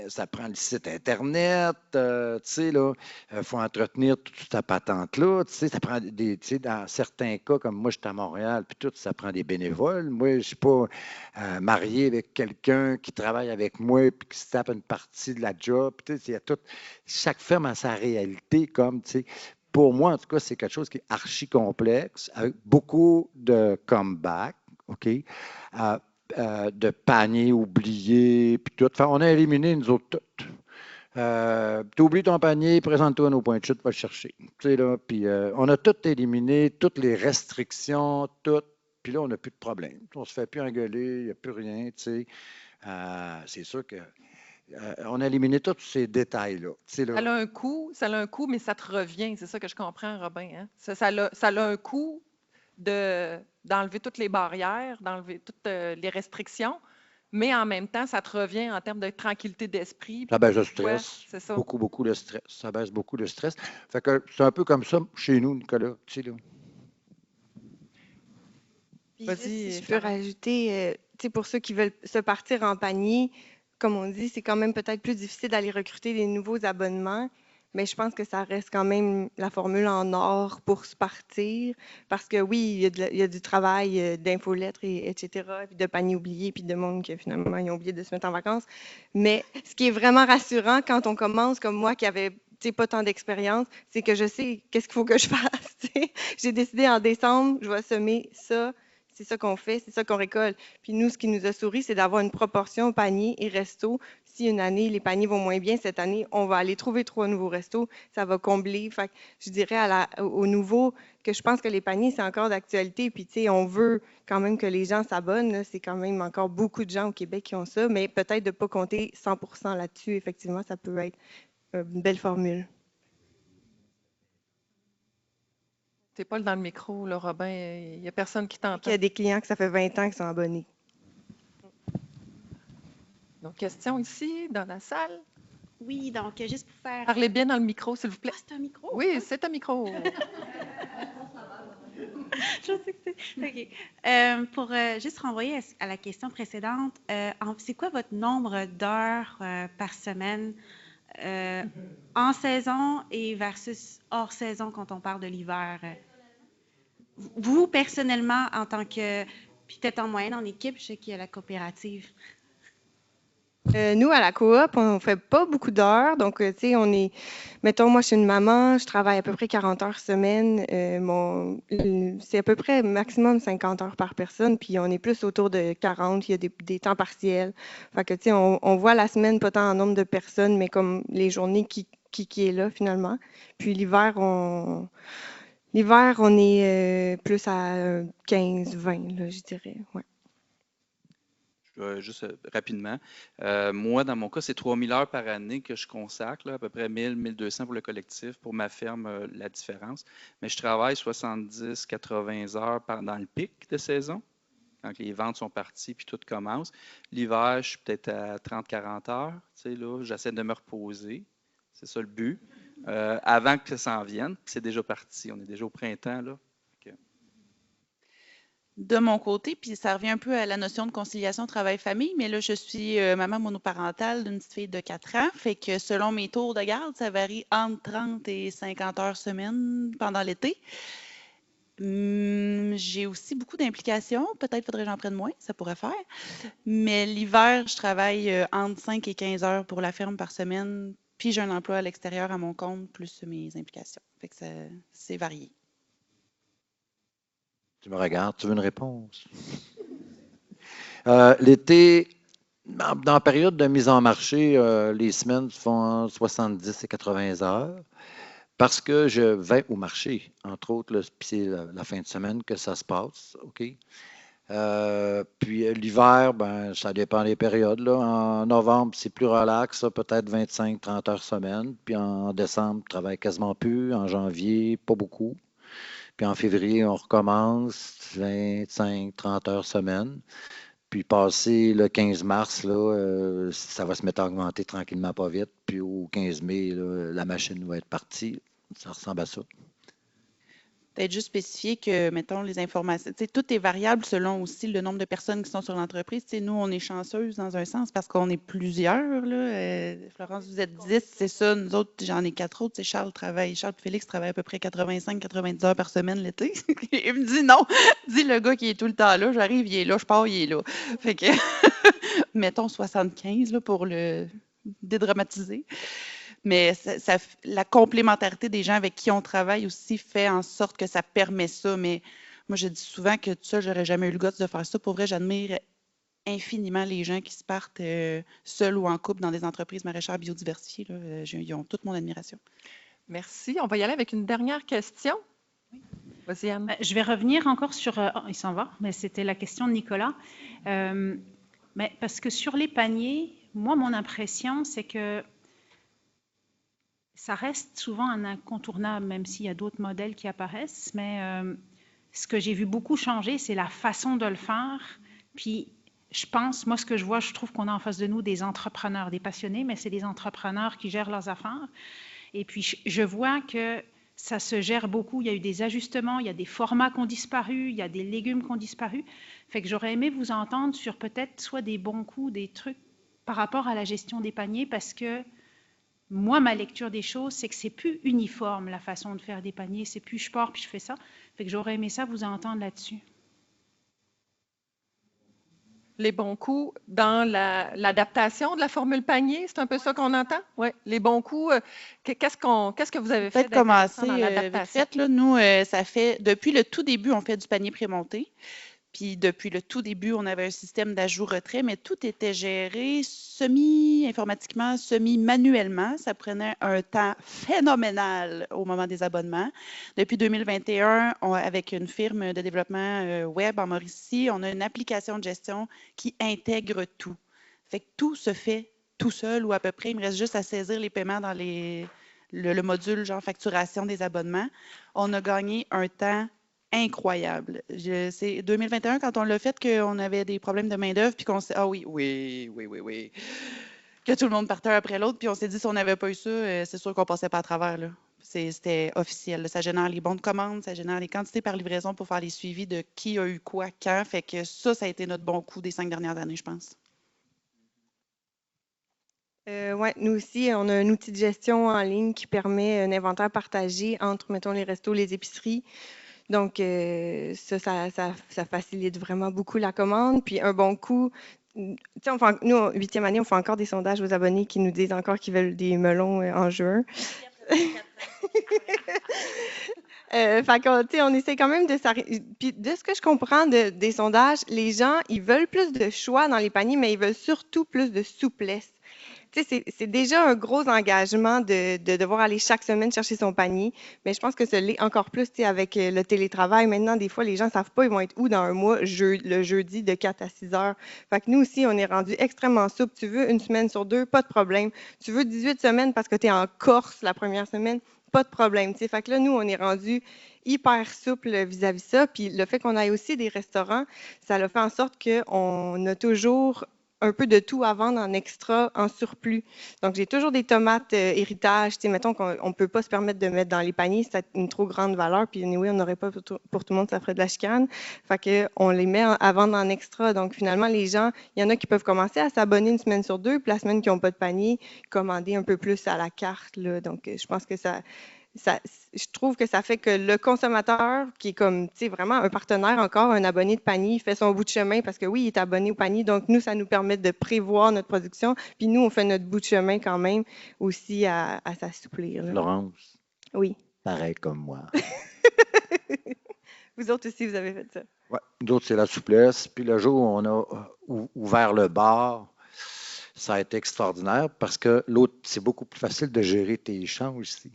ça prend le site Internet, tu sais, là. Il faut entretenir toute ta patente-là, tu sais, ça prend tu sais, dans certains cas, comme moi, j'étais à Montréal, puis tout, ça prend des bénévoles. Moi, je ne suis pas marié avec quelqu'un qui travaille avec moi, puis qui se tape une partie de la job, tu sais, il y a tout. Chaque ferme a sa réalité, comme, tu sais, pour moi, en tout cas, c'est quelque chose qui est archi complexe, avec beaucoup de comeback, OK, de paniers oubliés, puis tout. Enfin, on a éliminé, nous autres, tout. Tu oublies ton panier, présente-toi à nos points de chute, va le chercher. Tu sais, là, puis on a tout éliminé, toutes les restrictions, tout. Puis là, on n'a plus de problème. On ne se fait plus engueuler, il n'y a plus rien, tu sais. C'est sûr que on a éliminé tous ces détails-là. Ça a un coût, mais ça te revient. C'est ça que je comprends, Robin. Hein? Ça a un coût d'enlever toutes les barrières, d'enlever toutes les restrictions, mais en même temps, ça te revient en termes de tranquillité d'esprit. Ça baisse le stress. C'est ça. Beaucoup le stress. Ça baisse beaucoup le stress. Fait que c'est un peu comme ça chez nous, Nicolas. Tu sais, là. Vas-y, si je peux rajouter, pour ceux qui veulent se partir en panier, comme on dit, c'est quand même peut-être plus difficile d'aller recruter des nouveaux abonnements, mais je pense que ça reste quand même la formule en or pour se partir, parce que oui, il y a du travail d'infolettres, etc., puis de paniers oubliés, puis de monde qui finalement ils ont oublié de se mettre en vacances. Mais ce qui est vraiment rassurant quand on commence, comme moi qui avait pas tant d'expérience, c'est que je sais qu'est-ce qu'il faut que je fasse. J'ai décidé en décembre, je vais semer ça. C'est ça qu'on fait, c'est ça qu'on récolte. Puis nous, ce qui nous a souri, c'est d'avoir une proportion panier et resto. Si une année, les paniers vont moins bien, cette année, on va aller trouver 3 nouveaux restos. Ça va combler. Fait que je dirais aux nouveaux que je pense que les paniers, c'est encore d'actualité. Puis, tu sais, on veut quand même que les gens s'abonnent. C'est quand même encore beaucoup de gens au Québec qui ont ça, mais peut-être de ne pas compter 100% là-dessus. Effectivement, ça peut être une belle formule. Tu n'es pas dans le micro, là, Robin. Il n'y a personne qui t'entend. Il y a des clients que ça fait 20 ans qu'ils sont abonnés. Donc, question ici, dans la salle. Oui, donc, juste pour faire... Parlez bien dans le micro, s'il vous plaît. Ah, c'est un micro? Oui, c'est un micro. Je sais que c'est... OK. Pour juste renvoyer à la question précédente, c'est quoi votre nombre d'heures par semaine en saison et versus hors saison quand on parle de l'hiver? Vous, personnellement, en tant que... Puis peut-être en moyenne, en équipe, je sais qu'il y a la coopérative. Nous, à la coop, on ne fait pas beaucoup d'heures. Donc, tu sais, on est... Mettons, moi, je suis une maman, je travaille à peu près 40 heures semaine. C'est à peu près maximum 50 heures par personne. Puis, on est plus autour de 40. Il y a des temps partiels. Fait que, tu sais, on voit la semaine pas tant en nombre de personnes, mais comme les journées qui est là, finalement. Puis, l'hiver, on est plus à 15-20, là, je dirais. Ouais. Juste rapidement. Moi, dans mon cas, c'est 3000 heures par année que je consacre, là, à peu près 1000-1200 pour le collectif. Pour ma ferme, la différence. Mais je travaille 70-80 heures dans le pic de saison, quand les ventes sont parties puis tout commence. L'hiver, je suis peut-être à 30-40 heures. Tu sais, là, j'essaie de me reposer. C'est ça le but. Avant que ça s'en vienne, c'est déjà parti. On est déjà au printemps, là. De mon côté, puis ça revient un peu à la notion de conciliation travail-famille, mais là, je suis maman monoparentale d'une petite fille de 4 ans, fait que selon mes tours de garde, ça varie entre 30 et 50 heures semaine pendant l'été. J'ai aussi beaucoup d'implications, peut-être faudrait que j'en prenne moins, ça pourrait faire, mais l'hiver, je travaille entre 5 et 15 heures pour la ferme par semaine, puis j'ai un emploi à l'extérieur à mon compte, plus mes implications, fait que c'est varié. Tu me regardes, tu veux une réponse? L'été, dans la période de mise en marché, les semaines font 70 et 80 heures parce que je vais au marché, entre autres, puis c'est la fin de semaine que ça se passe, OK? Puis l'hiver, ben, ça dépend des périodes, là. En novembre, c'est plus relax, peut-être 25-30 heures semaine. Puis en décembre, je travaille quasiment plus. En janvier, pas beaucoup. Puis en février, on recommence 25-30 heures semaine. Puis passé le 15 mars, là, ça va se mettre à augmenter tranquillement, pas vite. Puis au 15 mai, là, la machine va être partie. Ça ressemble à ça. Peut-être juste spécifier que, mettons, les informations, tout est variable selon aussi le nombre de personnes qui sont sur l'entreprise. Nous, on est chanceuses dans un sens parce qu'on est plusieurs. Là. Florence, vous êtes 10, c'est ça. Nous autres, j'en ai 4 autres. Charles et Félix travaillent à peu près 85-90 heures par semaine l'été. Il me dit non. Dis le gars qui est tout le temps là, j'arrive, il est là, je pars, il est là. Fait que, mettons 75 là, pour le dédramatiser. Mais la complémentarité des gens avec qui on travaille aussi fait en sorte que ça permet ça. Mais moi, je dis souvent que tout ça, j'aurais jamais eu le goût de faire ça. Pour vrai, j'admire infiniment les gens qui se partent seuls ou en couple dans des entreprises maraîchères biodiversifiées. Là. Ils ont toute mon admiration. Merci. On va y aller avec une dernière question. Oui. Vas-y, Anne. Je vais revenir encore sur... il s'en va, mais c'était la question de Nicolas. Mais parce que sur les paniers, moi, mon impression, c'est que ça reste souvent un incontournable, même s'il y a d'autres modèles qui apparaissent. Mais ce que j'ai vu beaucoup changer, c'est la façon de le faire. Puis, je pense, moi, ce que je vois, je trouve qu'on a en face de nous des entrepreneurs, des passionnés, mais c'est des entrepreneurs qui gèrent leurs affaires. Et puis, je vois que ça se gère beaucoup. Il y a eu des ajustements, il y a des formats qui ont disparu, il y a des légumes qui ont disparu. Fait que j'aurais aimé vous entendre sur peut-être soit des bons coups, des trucs par rapport à la gestion des paniers, parce que moi, ma lecture des choses, c'est que c'est plus uniforme la façon de faire des paniers. C'est plus je pars puis je fais ça. Fait que j'aurais aimé ça vous entendre là-dessus. Les bons coups dans l'adaptation de la formule panier, c'est un peu ça qu'on entend? Oui, les bons coups. Qu'est-ce que vous avez fait? Peut-être commencer vite fait. Là, nous, ça fait, depuis le tout début, on fait du panier prémonté. Puis depuis le tout début, on avait un système d'ajout-retrait, mais tout était géré semi-informatiquement, semi-manuellement. Ça prenait un temps phénoménal au moment des abonnements. Depuis 2021, avec une firme de développement web en Mauricie, on a une application de gestion qui intègre tout. Fait que tout se fait tout seul ou à peu près. Il me reste juste à saisir les paiements dans le module genre facturation des abonnements. On a gagné un temps incroyable. C'est 2021, quand on l'a fait, qu'on avait des problèmes de main-d'œuvre, puis qu'on s'est ah oui, que tout le monde partait un après l'autre, puis on s'est dit, si on n'avait pas eu ça, c'est sûr qu'on passait pas à travers. Là. C'était officiel. Là. Ça génère les bons de commande, ça génère les quantités par livraison pour faire les suivis de qui a eu quoi, quand. Fait que ça a été notre bon coup des 5 dernières années, je pense. Oui, nous aussi, on a un outil de gestion en ligne qui permet un inventaire partagé entre, mettons, les restos, les épiceries. Donc, ça facilite vraiment beaucoup la commande. Puis, un bon coup, nous, en 8e année, on fait encore des sondages aux abonnés qui nous disent encore qu'ils veulent des melons en juin. On essaie quand même de s'arrêter. Puis, de ce que je comprends des sondages, les gens, ils veulent plus de choix dans les paniers, mais ils veulent surtout plus de souplesse. C'est déjà un gros engagement de devoir aller chaque semaine chercher son panier, mais je pense que ça l'est encore plus avec le télétravail. Maintenant, des fois, les gens ne savent pas ils vont être où dans un mois, le jeudi de 4 à 6 heures. Fait que nous aussi, on est rendu extrêmement souple. Tu veux une semaine sur 2, pas de problème. Tu veux 18 semaines parce que tu es en Corse la première semaine, pas de problème. Fait que là, nous, on est rendu hyper souple vis-à-vis ça. Puis le fait qu'on ait aussi des restaurants, ça a fait en sorte qu'on a toujours un peu de tout à vendre en extra, en surplus. Donc, j'ai toujours des tomates héritage. Mettons qu'on ne peut pas se permettre de mettre dans les paniers, c'est une trop grande valeur. Puis, oui, on n'aurait pas pour tout le monde, ça ferait de la chicane. Fait qu'on les met à vendre en extra. Donc, finalement, les gens, il y en a qui peuvent commencer à s'abonner une semaine sur 2, puis la semaine qui n'ont pas de panier, commander un peu plus à la carte. Là. Donc, je pense que je trouve que ça fait que le consommateur, qui est comme, vraiment un partenaire encore, un abonné de panier, il fait son bout de chemin parce que oui, il est abonné au panier. Donc, nous, ça nous permet de prévoir notre production. Puis nous, on fait notre bout de chemin quand même aussi à s'assouplir. Laurence. Oui. Pareil comme moi. Vous autres aussi, vous avez fait ça. Oui, nous autres, c'est la souplesse. Puis le jour où on a ouvert le bar, ça a été extraordinaire parce que l'autre, c'est beaucoup plus facile de gérer tes champs aussi.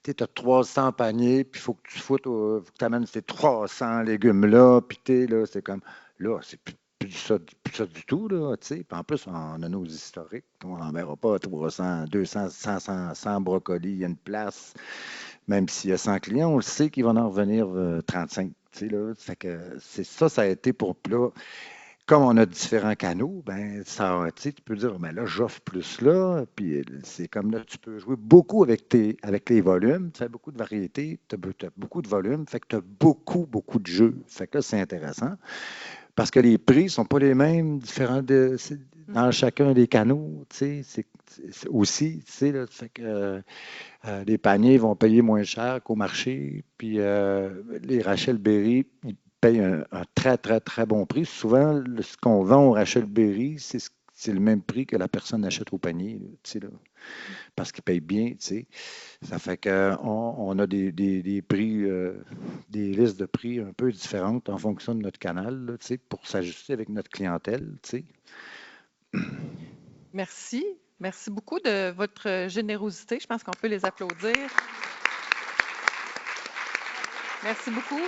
Tu as 300 paniers, puis il faut que tu amènes ces 300 légumes-là, puis là, c'est comme, Là, c'est plus ça du tout, là, tu sais. Puis en plus, on a nos historiques. On n'enverra pas 300, 200, 100 brocolis. Il y a une place. Même s'il y a 100 clients, on le sait qu'il va en revenir 35. Tu sais, là. Fait que c'est ça, ça a été pour là. Comme on a différents canaux, ben ça, tu peux dire, ben là, j'offre plus là, puis c'est comme là, tu peux jouer beaucoup avec les volumes, tu fais beaucoup de variétés, tu as beaucoup de volumes, fait que tu as beaucoup de jeux. Fait que là, c'est intéressant. Parce que les prix ne sont pas les mêmes, différents dans chacun des canaux, tu sais, c'est aussi, tu sais, là, fait que les paniers vont payer moins cher qu'au marché, puis les Rachel Berry, ils payent un très, très, très bon prix. Souvent, ce qu'on vend au Rachel Berry, c'est le même prix que la personne achète au panier, tu sais, là, parce qu'ils payent bien, tu sais. Ça fait qu'on a des prix, des listes de prix un peu différentes en fonction de notre canal, là, tu sais, pour s'ajuster avec notre clientèle, tu sais. Merci. Merci beaucoup de votre générosité. Je pense qu'on peut les applaudir. Merci beaucoup.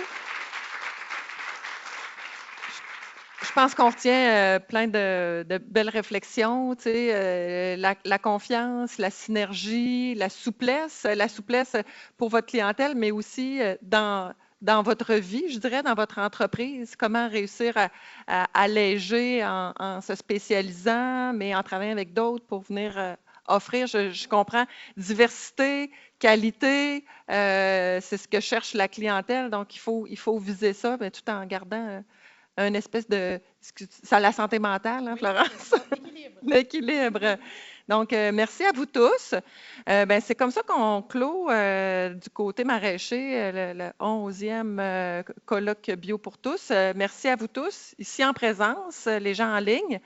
Je pense qu'on retient plein de belles réflexions, tu sais, la confiance, la synergie, la souplesse pour votre clientèle, mais aussi dans votre vie, je dirais, dans votre entreprise, comment réussir à alléger en se spécialisant, mais en travaillant avec d'autres pour venir offrir, je comprends, diversité, qualité, c'est ce que cherche la clientèle, donc il faut viser ça, mais tout en gardant une espèce de... C'est la santé mentale, hein, Florence? L'équilibre. Donc, merci à vous tous. Ben, c'est comme ça qu'on clôt du côté maraîcher le 11e colloque Bio pour tous. Merci à vous tous, ici en présence, les gens en ligne.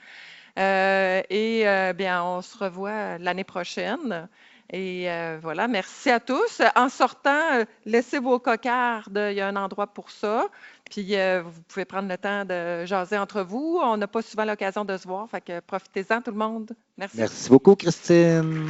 Bien, on se revoit l'année prochaine. Et voilà, merci à tous. En sortant, laissez vos cocardes, il y a un endroit pour ça. Puis vous pouvez prendre le temps de jaser entre vous. On n'a pas souvent l'occasion de se voir, fait que profitez-en tout le monde. Merci. Merci beaucoup, Christine.